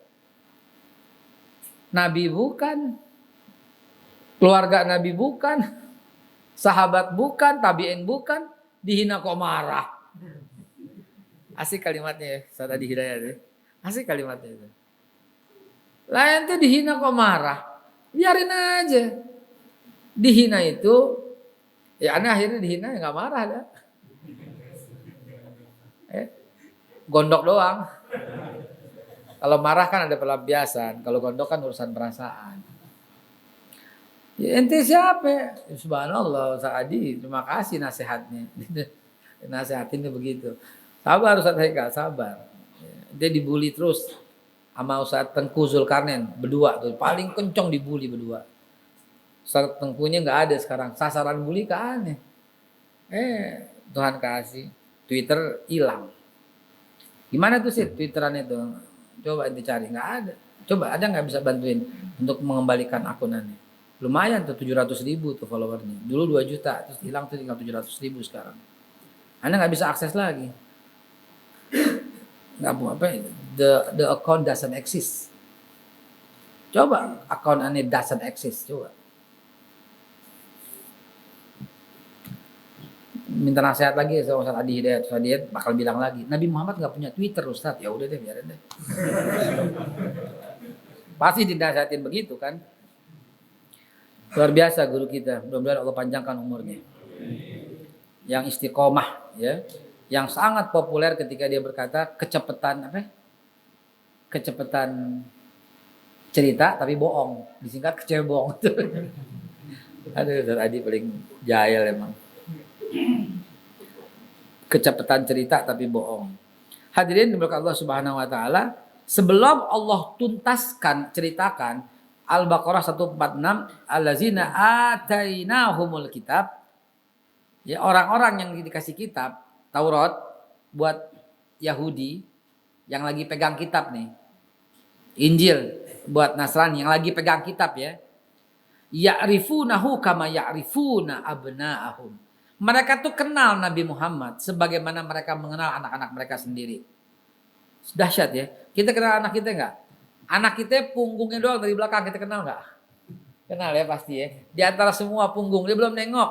Nabi bukan, keluarga Nabi bukan, sahabat bukan, tabi'in bukan, dihina kok marah. Asik kalimatnya ya, saat Adi Hidayat ya. Asik kalimatnya itu. La ente dihina kok marah. Biarin aja. Dihina itu, ya aneh akhirnya dihina ya nggak marah dah. Gondok doang. Kalau marah kan ada pelampiasan, kalau gondok kan urusan perasaan. Ya ente siapa? Ya, subhanallah, Ustaz Adi, terima kasih nasihatnya. Nasihatinnya begitu. Sabar Ustaz Haikal, sabar. Dia dibully terus sama Ustaz Tengku Zulkarnain berdua tuh, paling kencang dibully berdua. Ustaz Tengkunya nggak ada sekarang, sasaran bully ke aneh. Tuhan kasih, Twitter hilang. Gimana tuh sih Twitteran itu? Coba dicari, nggak ada. Coba ada nggak bisa bantuin untuk mengembalikan akunannya? Lumayan tuh 700.000 tuh followernya. Dulu 2 juta, terus hilang tuh tinggal 700.000 sekarang. Anda nggak bisa akses lagi. Nggak apa? The account doesn't exist. Coba account Anda doesn't exist, coba. Minta nasihat lagi sama Ustaz Adi Hidayat. Ustaz Adi bakal bilang lagi, Nabi Muhammad nggak punya Twitter Ustaz. Ya udah deh, biarin deh. Pasti dinasihatin begitu kan. Luar biasa guru kita. Mudah-mudahan Allah panjangkan umurnya. Yang istiqomah ya. Yang sangat populer ketika dia berkata kecepatan apa? Kecepatan cerita tapi bohong. Disingkat kecebong. Aduh, Ustaz Adi paling jahil emang. Kecepatan cerita tapi bohong. Hadirin dimuliakan Allah Subhanahu wa taala, sebelum Allah tuntaskan ceritakan Al-Baqarah 146, allazina atainahumul kitab, ya orang-orang yang dikasih kitab Taurat buat Yahudi yang lagi pegang kitab nih. Injil buat Nasrani yang lagi pegang kitab ya. Ya'rifunahu kama ya'rifuna abna'ahum. Mereka tuh kenal Nabi Muhammad sebagaimana mereka mengenal anak-anak mereka sendiri. Dahsyat ya. Kita kenal anak kita enggak? Anak kita punggungnya doang dari belakang kita kenal enggak? Kenal ya pasti ya. Di antara semua punggung dia belum nengok.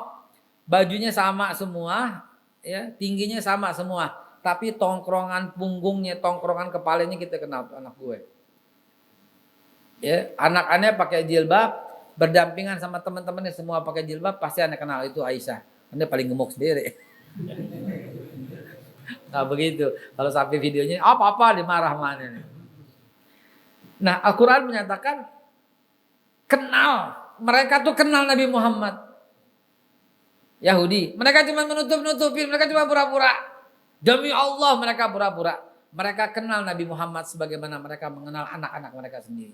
Bajunya sama semua, ya, tingginya sama semua. Tapi tongkrongan punggungnya, tongkrongan kepalanya kita kenal tuh anak gue. Ya, anak-anaknya pakai jilbab, berdampingan sama teman-temannya semua pakai jilbab, pasti Anda kenal itu Aisyah. Anda paling gemuk sendiri. Nah begitu. Kalau sampai videonya apa-apa dimarah mana nih. Nah Al-Quran menyatakan kenal. Mereka tuh kenal Nabi Muhammad. Yahudi. Mereka cuma menutup-nutupin. Mereka cuma pura-pura. Demi Allah mereka pura-pura. Mereka kenal Nabi Muhammad sebagaimana mereka mengenal anak-anak mereka sendiri.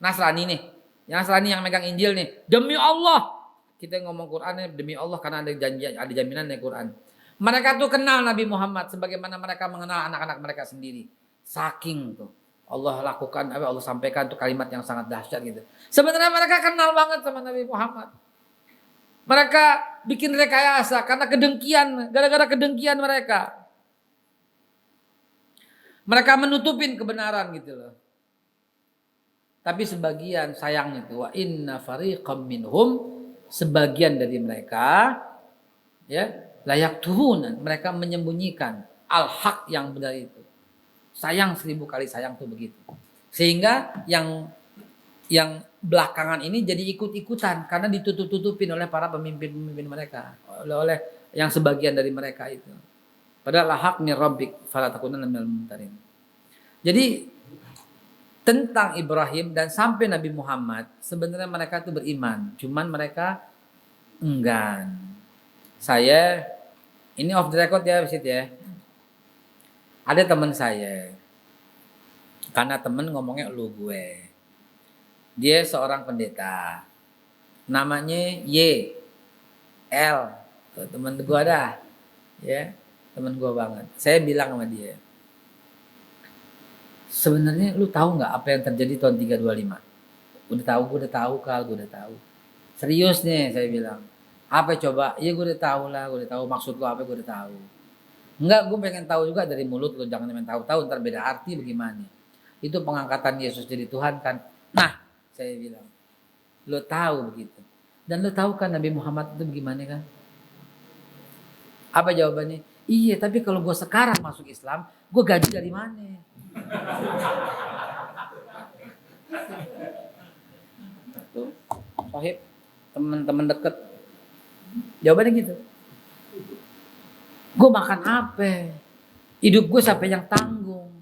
Nasrani nih. Nasrani yang megang Injil nih. Demi Allah. Kita ngomong Qurannya demi Allah karena ada janji, ada jaminan dari Quran. Mereka tuh kenal Nabi Muhammad sebagaimana mereka mengenal anak-anak mereka sendiri. Saking tuh Allah lakukan, Allah sampaikan tuh kalimat yang sangat dahsyat gitu. Sebenarnya mereka kenal banget sama Nabi Muhammad. Mereka bikin rekayasa karena kedengkian, gara-gara kedengkian mereka. Mereka menutupin kebenaran gitu loh. Tapi sebagian sayangnya tuh wa inna fariqam minhum, sebagian dari mereka ya layak turunan, mereka menyembunyikan al-haq yang benar itu. Sayang 1000 kali sayang tuh begitu. Sehingga yang belakangan ini jadi ikut-ikutan karena ditutup-tutupin oleh para pemimpin-pemimpin mereka, oleh yang sebagian dari mereka itu. Padahal hak min rabbik fala takunanna minal mumtarin. Jadi tentang Ibrahim dan sampai Nabi Muhammad sebenarnya mereka itu beriman, cuman mereka enggan. Saya ini off the record ya, Wisit ya. Ada teman saya, karena temen ngomongnya lu gue. Dia seorang pendeta, namanya Y L, temen gue dah, ya temen gue banget. Saya bilang sama dia, sebenarnya lu tahu nggak apa yang terjadi tahun 325? Udah tahu, gue udah tahu Kal, gue udah tahu. Serius nih saya bilang. Apa coba? Iya gue udah tahu lah, gue udah tahu maksud lu apa, gue udah tahu. Enggak, gue pengen tahu juga dari mulut lu, jangan main tahu-tahu ntar beda arti bagaimana. Itu pengangkatan Yesus jadi Tuhan kan. Nah, saya bilang, lu tahu begitu. Dan lu tahu kan Nabi Muhammad itu bagaimana kan? Apa jawabannya? Iya, tapi kalau gue sekarang masuk Islam, gue gaji dari mana? Tuh, Sohib, teman-teman deket, jawabannya gitu. Gue makan apa? Hidup gue siapa yang tanggung?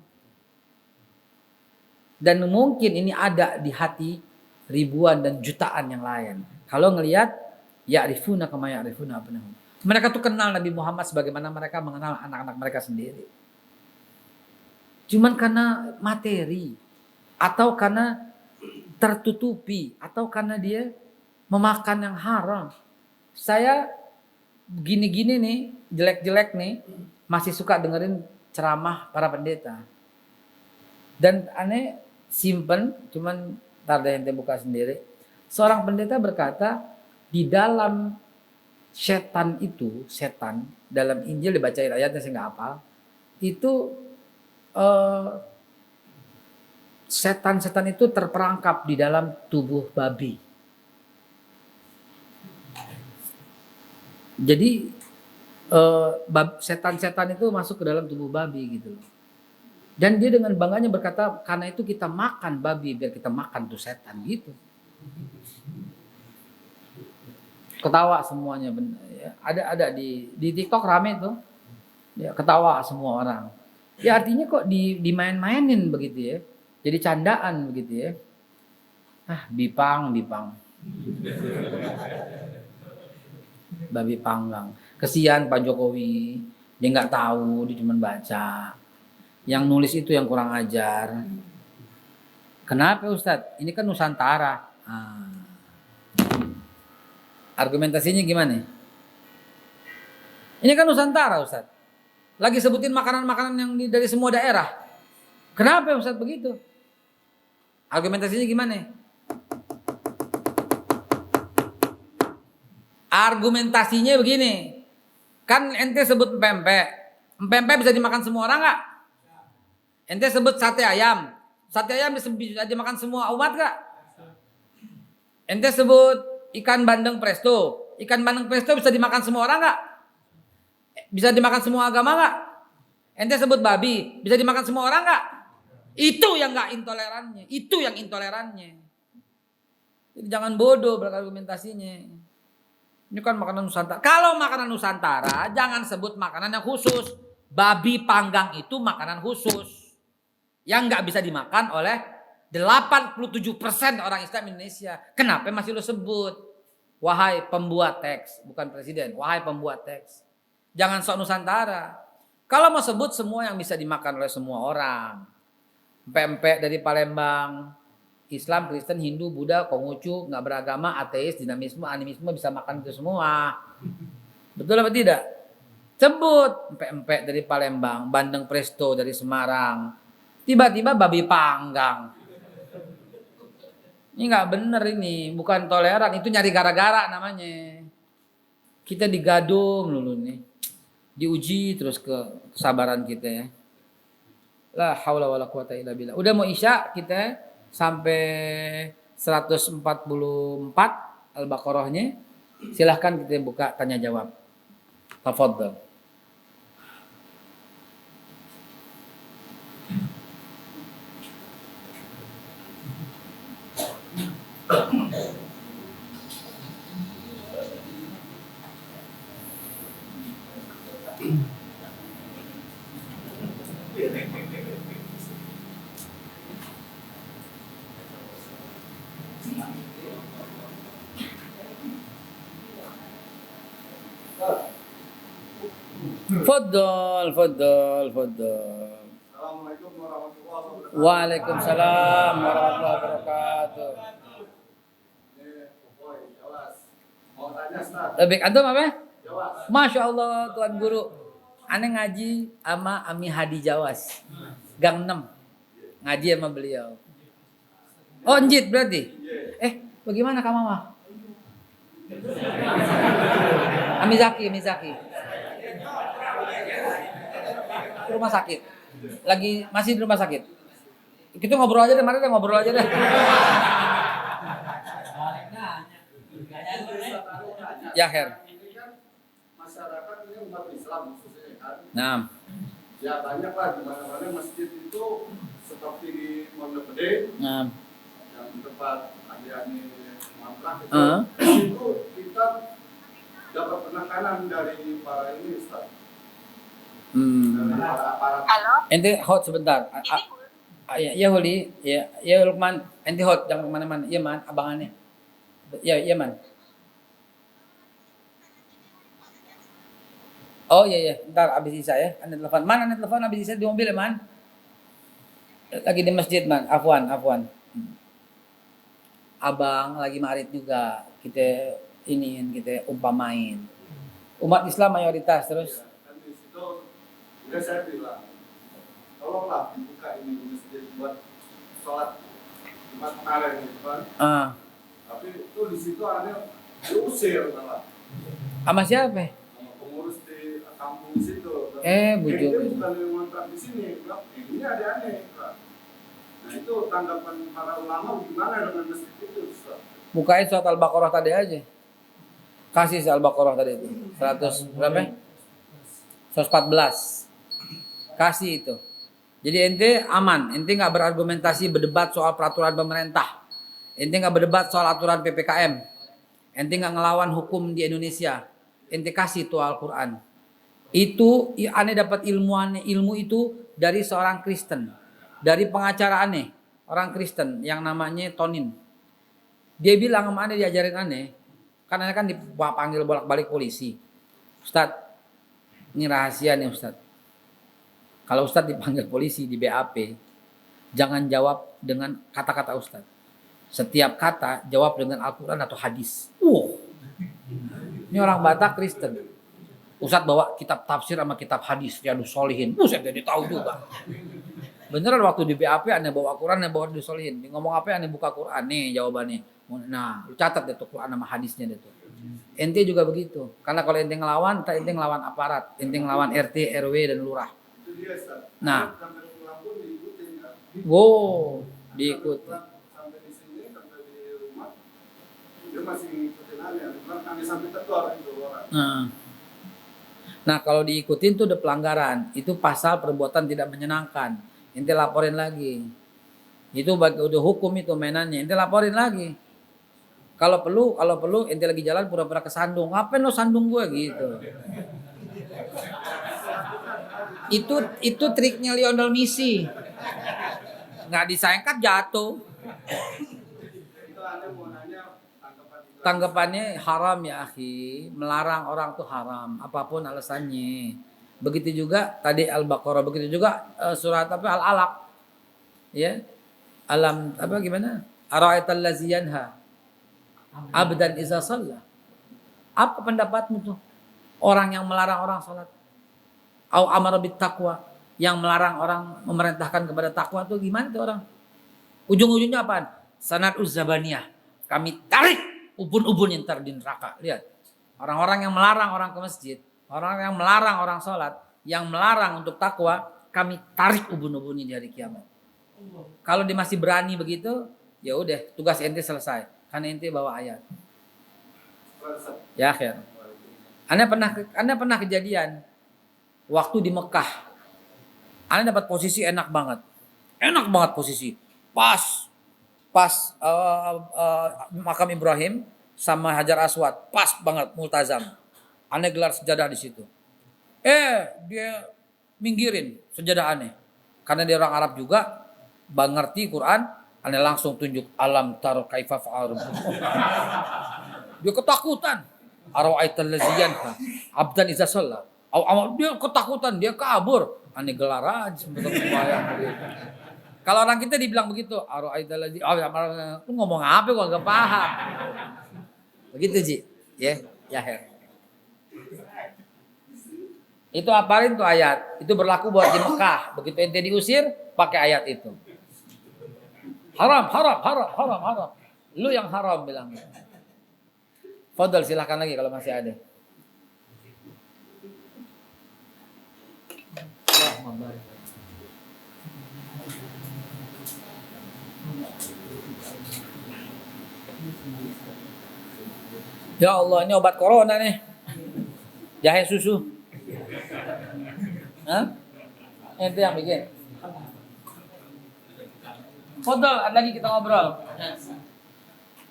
Dan mungkin ini ada di hati ribuan dan jutaan yang lain. Kalau ngelihat ya'rifuna kama ya'rifuna abnahum. Mereka tuh kenal Nabi Muhammad sebagaimana mereka mengenal anak-anak mereka sendiri. Cuman karena materi, atau karena tertutupi, atau karena dia memakan yang haram. Saya gini-gini nih, jelek-jelek nih, masih suka dengerin ceramah para pendeta. Dan aneh simpen, cuman ntar deh ente buka sendiri. Seorang pendeta berkata, di dalam setan itu, setan dalam Injil dibacain ayatnya saya nggak hafal, itu setan-setan itu terperangkap di dalam tubuh babi. Jadi setan-setan itu masuk ke dalam tubuh babi gitu loh. Dan dia dengan bangganya berkata, karena itu kita makan babi biar kita makan tuh setan gitu. Ketawa semuanya, ya, ada di TikTok rame tuh, ya, ketawa semua orang. Ya artinya kok dimain-mainin begitu ya, jadi candaan begitu ya. Bipang, babi panggang. Kesian Pak Jokowi, dia nggak tahu, dia cuma baca. Yang nulis itu yang kurang ajar. Kenapa Ustadz? Ini kan Nusantara. Argumentasinya gimana? Ini kan Nusantara Ustadz. Lagi sebutin makanan-makanan yang dari semua daerah. Kenapa Ustadz begitu? Argumentasinya gimana? Argumentasinya begini. Kan ente sebut pempek. Pempek bisa dimakan semua orang gak? Ente sebut sate ayam. Sate ayam bisa dimakan semua umat gak? Ente sebut ikan bandeng presto. Ikan bandeng presto bisa dimakan semua orang gak? Bisa dimakan semua agama gak? Ente sebut babi. Bisa dimakan semua orang gak? Itu yang gak intolerannya. Itu yang intolerannya. Jadi jangan bodoh berargumentasinya. Ini kan makanan Nusantara. Kalau makanan Nusantara, jangan sebut makanan yang khusus. Babi panggang itu makanan khusus. Yang nggak bisa dimakan oleh 87% orang Islam Indonesia. Kenapa masih lo sebut? Wahai pembuat teks, bukan presiden. Wahai pembuat teks. Jangan sok Nusantara. Kalau mau sebut semua yang bisa dimakan oleh semua orang. Pempek dari Palembang. Islam, Kristen, Hindu, Buddha, Konghucu, nggak beragama, ateis, dinamisme, animisme bisa makan itu semua. Betul apa tidak? Sebut empek-empek dari Palembang, bandeng presto dari Semarang, tiba-tiba babi panggang. Ini nggak bener ini, bukan toleran, itu nyari gara-gara namanya. Kita digadung dulu nih, diuji terus kesabaran kita ya. La haula wala quwata illa billah. Udah mau isya kita sampai 144 Al-Baqarahnya. Silahkan kita buka tanya jawab. Tafadhal. Fadal, fadal, fadal. Assalamualaikum warahmatullahi wabarakatuh. Waalaikumsalam warahmatullahi wabarakatuh. Boy, Jawas. Mau tanya, Ustaz? Lebih antum apa? Jawas. Masya Allah Tuan Guru. Aneh ngaji sama Ami Hadi Jawas. Gang 6. Ngaji sama beliau. Oh, Njit berarti? Bagaimana kamu mah? Ami Zaki. Rumah sakit. Masih di rumah sakit. Kita ngobrol aja deh, mari deh ngobrol aja deh. Ya, Her. Ini kan masyarakat ini umat Islam khususnya kan. Nah. Ya banyak lah di mana-mana masjid itu seperti di Pondok Gede. Nah. Yang tempat Adiani Mantrak itu kita dapat penekanan dari para ini, Ustaz. Dari para aparat. Halo. Ente hot sebentar. Ya Huli, ya Lukman. Ente hot jangan kemana-mana. Iya man, abangannya. Iya man. Oh iya, ntar abis Isa ya. Anda telepon. Man, Anda telepon abis Isa di mobil ya man. Lagi di masjid man. Afwan. Abang lagi marit juga. Kita umpamain. Umat Islam mayoritas terus. Dan di situ udah saya bilang, tolonglah dibuka ini masjid buat sholat Jumat kemarin gitu kan. Tapi itu di situ aneh diusir malah. Sama siapa? Sama pengurus di kampung di situ. Bujur. Ini bukan yang ngontrak di sini, bilang, ini ada aneh. Nah itu tanggapan para ulama gimana dengan masjid itu, Ustaz? Bukain surat Al-Baqarah tadi aja. Kasih Al-Baqarah tadi itu. 100 berapa? 114. Kasih itu. Jadi ente aman, ente nggak berargumentasi berdebat soal peraturan pemerintah. Ente nggak berdebat soal aturan PPKM. Ente nggak ngelawan hukum di Indonesia. Ente kasih tuh Al-Quran. Itu aneh dapat ilmu itu dari seorang Kristen, dari pengacara aneh, orang Kristen yang namanya Tonin. Dia bilang sama aneh, diajarin aneh, kan aneh kan dipanggil bolak-balik polisi. Ustadz, ini rahasia nih Ustadz. Kalau Ustadz dipanggil polisi di BAP, jangan jawab dengan kata-kata Ustadz. Setiap kata jawab dengan Al-Quran atau hadis. Ini orang Batak Kristen. Ustadz bawa kitab tafsir sama kitab hadis, Riyadhus Shalihin. Buset, jadi tahu juga. Beneran waktu di BAP aneh bawa Quran, aneh bawa Riyadhus Shalihin. Dia ngomong apa aneh buka Quran. Nih jawabannya. Nah, lu catat deh tuh Quran sama hadisnya deh tuh. Ente juga begitu. Karena kalau ente ngelawan, ente ngelawan aparat. Ente ngelawan RT, RW, dan lurah. Nah. Wow, diikuti. Sampai di sini, sampai di rumah, dia masih ngikutin aneh. Kami sampai tegur itu orang. Nah kalau diikutin tuh udah pelanggaran. Itu pasal perbuatan tidak menyenangkan. Ente laporin lagi. Itu udah hukum itu mainannya. Ente laporin lagi. Kalau perlu ente lagi jalan pura-pura kesandung. Ngapain lo sandung gue gitu. Itu triknya Lionel Messi. Nggak disayangkan jatuh. Itu aneh mau nanya Tanggapannya haram ya akhi. Melarang orang tuh haram. Apapun alasannya. Begitu juga tadi Al-Baqarah. Begitu juga surat Al-Alaq. Ya. Alam apa gimana? Ara'aital ladzi yanha abdan iza shalla. Apa pendapatmu tuh? Orang yang melarang orang salat. Au amara bit taqwa, yang melarang orang memerintahkan kepada takwa tuh gimana tuh orang? Ujung-ujungnya apaan? Sanad uzzabaniyah. Kami tarik ubun-ubun yang di neraka. Lihat. Orang-orang yang melarang orang ke masjid, orang yang melarang orang salat, yang melarang untuk takwa, kami tarik ubun-ubunnya di hari kiamat. Kalau dia masih berani begitu, ya udah tugas ente selesai. Karena ente bawa ayat. Ya akhir. Anda pernah kejadian waktu di Mekah. Anda dapat posisi enak banget. Enak banget posisi. Pas makam Ibrahim sama Hajar Aswad, pas banget multazam. Anda gelar sejadah di situ. Dia minggirin sejadah aneh. Karena dia orang Arab juga, ngerti Quran, aneh langsung tunjuk alam taro kaifa fa'al rabbukum. Dia ketakutan. Ara'aital ladzi yanha abdan idza shalla. Dia ketakutan, dia kabur. Aneh gelar aja sembayang. Kalau orang kita dibilang begitu, ara'aital ladzi lu ngomong apa gua enggak paham. Begitu Ji. Ya Her. Itu apalin tuh ayat. Itu berlaku buat di Mekah. Begitu ente diusir, pakai ayat itu. Haram. Lu yang haram bilang. Fadal silahkan lagi kalau masih ada. Ya Allah, ini obat corona nih. Jahe susu. Hah? Ente yang bikin. Fadal, ada lagi kita ngobrol.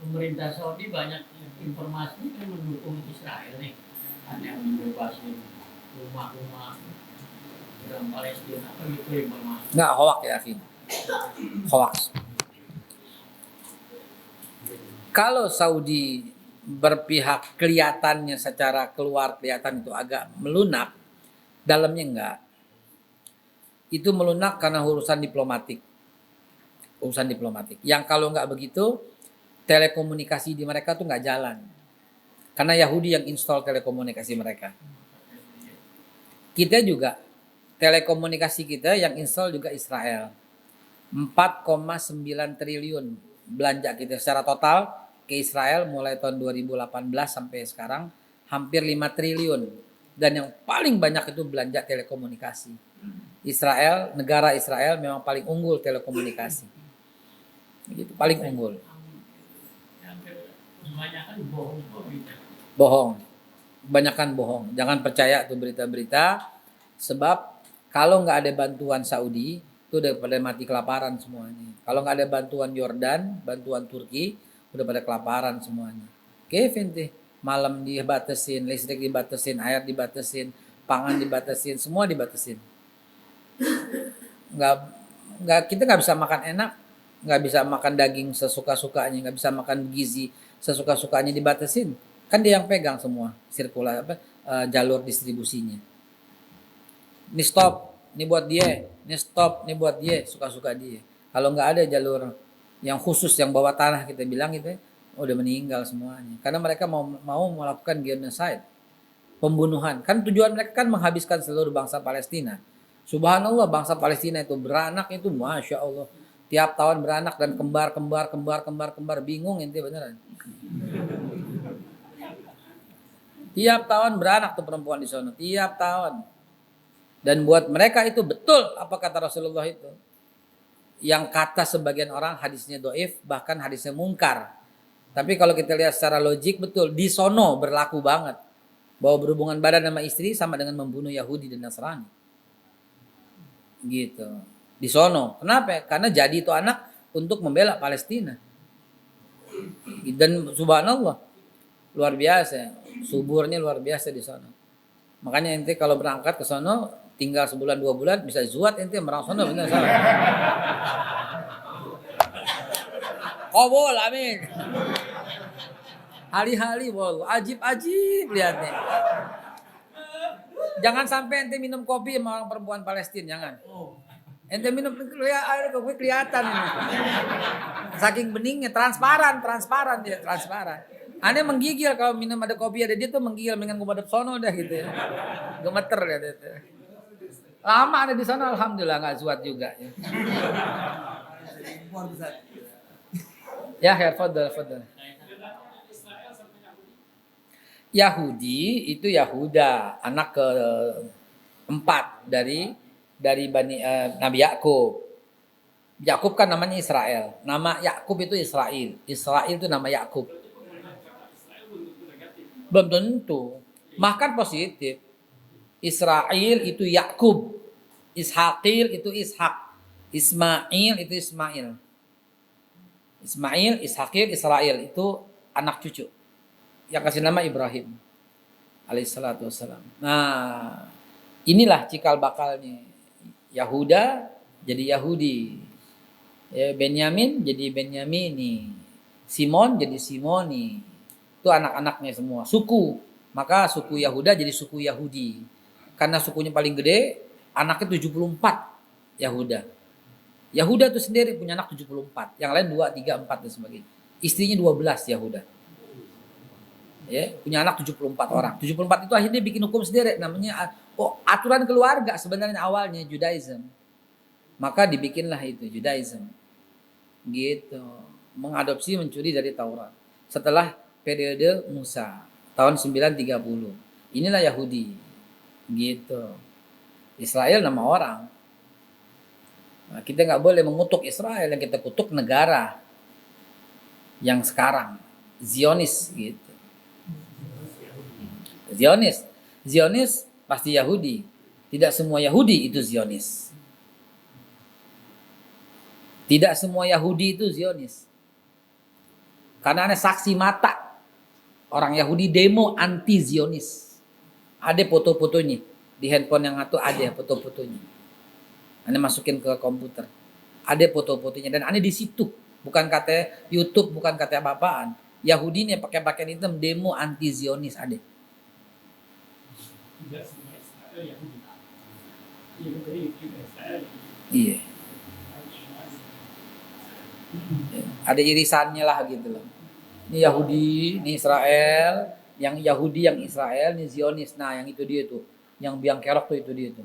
Pemerintah Saudi banyak informasi kan mendukung Israel nih. Ada yang membebasin rumah-rumah orang Palestina, apa gitu informasi. Enggak, hoax ya, Akhi. Hoax. Kalau Saudi berpihak kelihatannya secara keluar kelihatan itu agak melunak, dalamnya enggak. Itu melunak karena urusan diplomatik. Urusan diplomatik. Yang kalau enggak begitu, telekomunikasi di mereka tuh enggak jalan. Karena Yahudi yang install telekomunikasi mereka. Kita juga, telekomunikasi kita yang install juga Israel. 4,9 triliun belanja kita secara total ke Israel mulai tahun 2018 sampai sekarang hampir 5 triliun. Dan yang paling banyak itu belanja telekomunikasi. Israel, negara Israel memang paling unggul telekomunikasi. Gitu, paling unggul. Bohong. Kebanyakan bohong. Jangan percaya tuh berita-berita. Sebab kalau nggak ada bantuan Saudi, itu udah pada mati kelaparan semuanya. Kalau nggak ada bantuan Yordan, bantuan Turki, udah pada kelaparan semuanya. Kevin tuh, malam dibatasin, listrik dibatasin, air dibatasin, pangan dibatasin, semua dibatasin. Kita nggak bisa makan enak, nggak bisa makan daging sesuka-sukanya, nggak bisa makan gizi sesuka-sukanya, dibatasin. Kan dia yang pegang semua jalur distribusinya. Ini stop, ini buat dia, ini stop, ini buat dia, suka-suka dia. Kalau nggak ada jalur yang khusus yang bawah tanah kita bilang gitu, udah meninggal semuanya. Karena mereka mau melakukan genocide, pembunuhan. Kan tujuan mereka kan menghabiskan seluruh bangsa Palestina. Subhanallah, bangsa Palestina itu beranak itu Masya Allah. Tiap tahun beranak dan kembar. Bingung ente beneran. Tiap tahun beranak tuh perempuan di sana. Tiap tahun. Dan buat mereka itu betul apa kata Rasulullah itu. Yang kata sebagian orang hadisnya doif, bahkan hadisnya mungkar. Tapi kalau kita lihat secara logik betul. Di sono berlaku banget. Bahwa berhubungan badan sama istri sama dengan membunuh Yahudi dan Nasrani. Gitu. Di sono. Kenapa? Karena jadi itu anak untuk membela Palestina. Dan subhanallah luar biasa, suburnya luar biasa di sono. Makanya ente kalau berangkat ke sono tinggal sebulan 2 bulan bisa zuat ente merang sono benar salah. Qobol amin. Hari-hari wallah ajib lihatnya. Jangan sampai ente minum kopi sama orang perempuan Palestina, jangan. Ente minum air kopi kelihatan ini. Saking beningnya, transparan dia, transparan. Aneh menggigil kalau minum ada kopi ada dia tuh menggigil, mendingan gue madep sono dah gitu ya. Gemeter ya itu. Lama ada di sana alhamdulillah nggak zuat juga ya. Ya, fadal. Yahudi itu Yahuda, anak keempat dari Nabi Yakub. Yakub kan namanya Israel. Nama Yakub itu Israel. Israel itu nama Yakub. Belum tentu. Bahkan positif. Israel itu Yakub, Ishaqil itu Ishak, Ismail itu Ismail. Ismail, Ishaqil, Israel itu anak cucu. Yang kasih nama Ibrahim alaihissalatu wassalam. Nah, inilah cikal bakalnya. Yahuda jadi Yahudi. Benyamin jadi Benyamini. Simon jadi Simoni. Itu anak-anaknya semua. Suku. Maka suku Yahuda jadi suku Yahudi. Karena sukunya paling gede, anaknya 74 Yahuda. Yahuda itu sendiri punya anak 74. Yang lain 2, 3, 4 dan sebagainya. Istrinya 12 Yahuda. Ya, punya anak 74 orang. 74 itu akhirnya bikin hukum sendiri. Namanya aturan keluarga sebenarnya awalnya Judaism. Maka dibikinlah itu Judaism. Gitu. Mengadopsi mencuri dari Taurat. Setelah periode Musa. Tahun 930. Inilah Yahudi. Gitu. Israel nama orang. Nah, kita nggak boleh mengutuk Israel, yang kita kutuk negara yang sekarang Zionis gitu. Zionis pasti Yahudi. Tidak semua Yahudi itu Zionis. Tidak semua Yahudi itu Zionis. Karena ada saksi mata orang Yahudi demo anti Zionis. Ada foto-fotonya di handphone yang itu, ada foto-fotonya. Anda masukin ke komputer. Ada foto-fotonya dan ada di situ. Bukan kata YouTube, bukan kata apa-apaan. Yahudi nih pakai pakaian hitam demo anti Zionis ada. Iya. Ada irisannya lah gitu loh. Ini Yahudi, ini Israel, yang Yahudi yang Israel, ini Zionis. Nah, yang itu dia tuh. Yang biang kerok tuh itu dia tuh.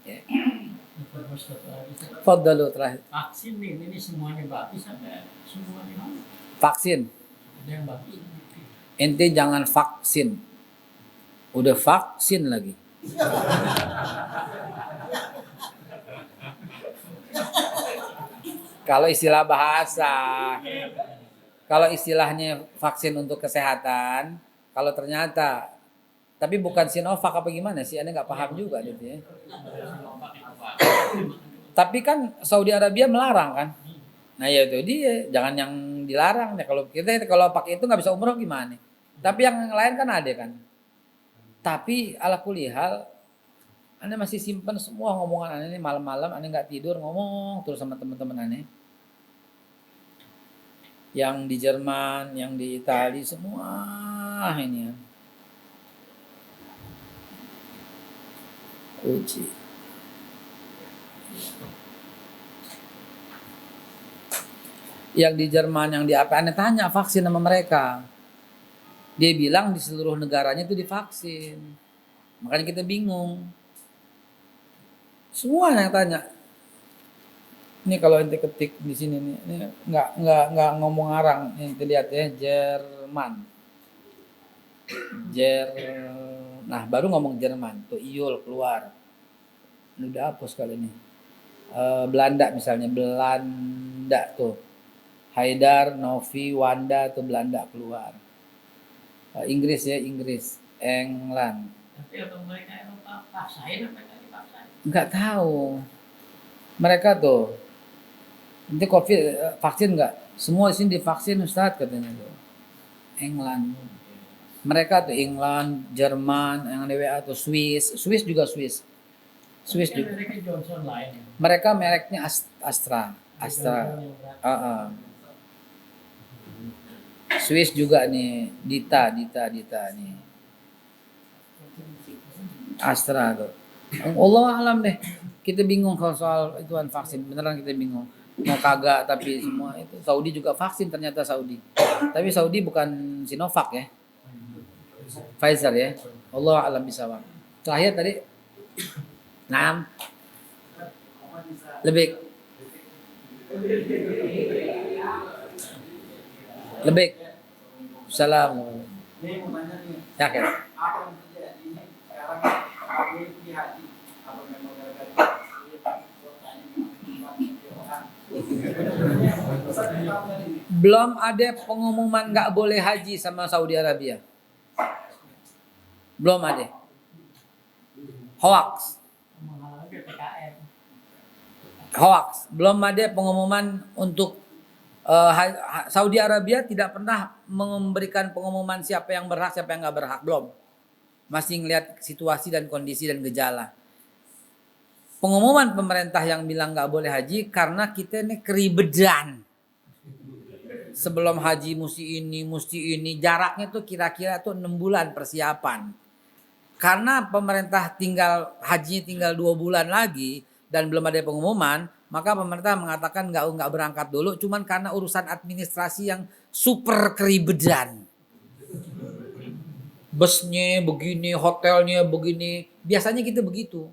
Ya. Faddalu terakhir. Vaksin nih, ini semuanya bagus sampai semuanya mana? Vaksin. Ada yang bagus. Ente jangan vaksin. Udah vaksin lagi. Kalau istilah bahasa, kalau istilahnya vaksin untuk kesehatan, kalau ternyata tapi bukan Sinovac apa gimana sih? Anda nggak paham juga gitu ya. Tapi kan Saudi Arabia melarang kan. Nah ya itu dia, jangan yang dilarang ya. Kalau kita kalau pakai itu nggak bisa umroh gimana? Tapi yang lain kan ada kan. Tapi ala kulihal, Anda masih simpan semua ngomongan Anda ini malam-malam. Anda nggak tidur ngomong terus sama teman-teman Anda. Yang di Jerman, yang di Italia semua ini ya. Uji. Yang di Jerman, yang di apa? Anda tanya vaksin sama mereka. Dia bilang di seluruh negaranya itu divaksin. Makanya kita bingung. Semua yang tanya. Ini kalau ente ketik di sini nih, ini nggak ngomong arang. Ente lihat ya, Jerman. Nah baru ngomong Jerman tuh Iul keluar. Ini udah hapus kali ini. Belanda misalnya, Belanda tuh Haidar, Novi, Wanda tuh Belanda keluar. Inggris ya, Inggris, England. Tapi apa mereka Eropa paksain apa mereka dipaksain? Nggak tahu. Mereka tuh nanti COVID vaksin nggak? Semua di sini divaksin Ustadz katanya tuh. England. Mereka tuh England, Jerman, yang DWA tuh Swiss juga Swiss juga. Mereka Johnson lain. Mereka mereknya Astra. Swiss juga nih, Dita nih. Astra tuh. Allah alam deh. Kita bingung kalau soal ituan vaksin. Beneran kita bingung. Mau kagak tapi semua itu. Saudi juga vaksin ternyata Saudi. Tapi Saudi bukan Sinovac ya. Pfizer ya. Allah alam bisawab. Terakhir tadi 6 lebih salam ya kan Apa yang terjadi sekarang aku di hati apa memang gara-gara Belum ada pengumuman nggak boleh haji sama Saudi Arabia. Belum ada. Hoax. Hoax. Belum ada pengumuman untuk Saudi Arabia tidak pernah memberikan pengumuman siapa yang berhak, siapa yang nggak berhak. Belum. Masih ngelihat situasi dan kondisi dan gejala. Pengumuman pemerintah yang bilang nggak boleh haji karena kita ini keribetan. Sebelum haji mesti ini. Jaraknya tuh kira-kira tuh 6 bulan persiapan. Karena pemerintah hajinya tinggal 2 bulan lagi dan belum ada pengumuman, maka pemerintah mengatakan nggak berangkat dulu, cuman karena urusan administrasi yang super keribetan. Busnya begini, hotelnya begini, biasanya kita begitu.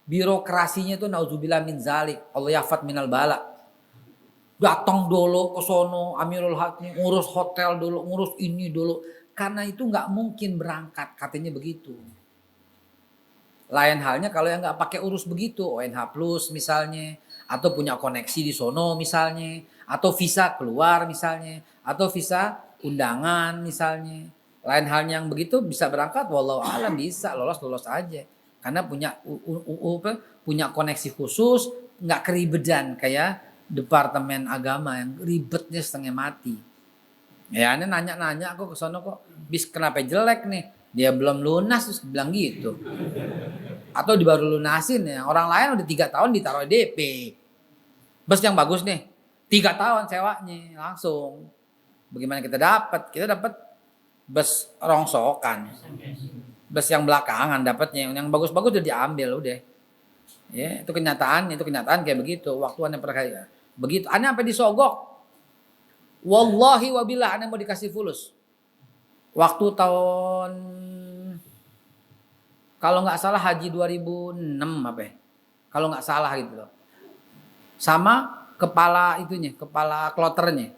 Birokrasinya tuh nauzubillah min zalik, Allah yafat minal bala. Datang dulu ke sono, Amirul Hajj ngurus hotel dulu, ngurus ini dulu. Karena itu nggak mungkin berangkat, katanya begitu. Lain halnya kalau yang nggak pakai urus begitu, ONH Plus misalnya, atau punya koneksi di sono misalnya, atau visa keluar misalnya, atau visa undangan misalnya. Lain halnya yang begitu bisa berangkat, wallahu alam bisa lolos aja, karena punya koneksi khusus, nggak keribetan kayak Departemen Agama yang ribetnya setengah mati. Ya, ini nanya aku ke sono kok, bis kenapa jelek nih? Dia belum lunas terus bilang gitu. Atau baru lunasin ya. Orang lain udah 3 tahun ditaruh DP. Bus yang bagus nih, 3 tahun sewanya langsung. Bagaimana kita dapat? Kita dapat bus rongsokan. Bus yang belakangan dapatnya, yang bagus-bagus udah diambil udah. Ya, itu kenyataan kayak begitu. Waktu Anda perkaya. Begitu. Anda sampai disogok. Wallahi wabillah Anda mau dikasih fulus. Waktu tahun kalau nggak salah haji 2006 apa ya? Kalau nggak salah gitu loh. Sama kepala kloternya.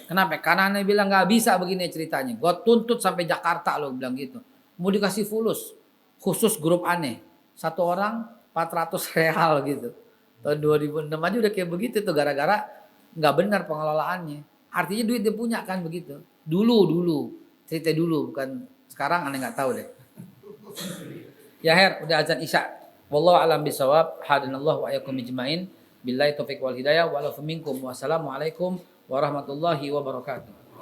Kenapa? Karena Anda bilang nggak bisa begini ceritanya. Gue tuntut sampai Jakarta lo bilang gitu. Mau dikasih fulus. Khusus grup aneh. 1 orang 400 real gitu. Tahun 2006 aja udah kayak begitu tuh gara-gara nggak benar pengelolaannya. Artinya duit dia punya kan begitu. Dulu. Cerita dulu bukan sekarang aneh nggak tahu deh. Ya Her, udah azan Isya. Wallahu a'lam bishawab. Hadanallahu wa iyyakum ijmain. Billahi taufiq wal hidayah. Wa lafu minkum. Wassalamualaikum warahmatullahi wabarakatuh.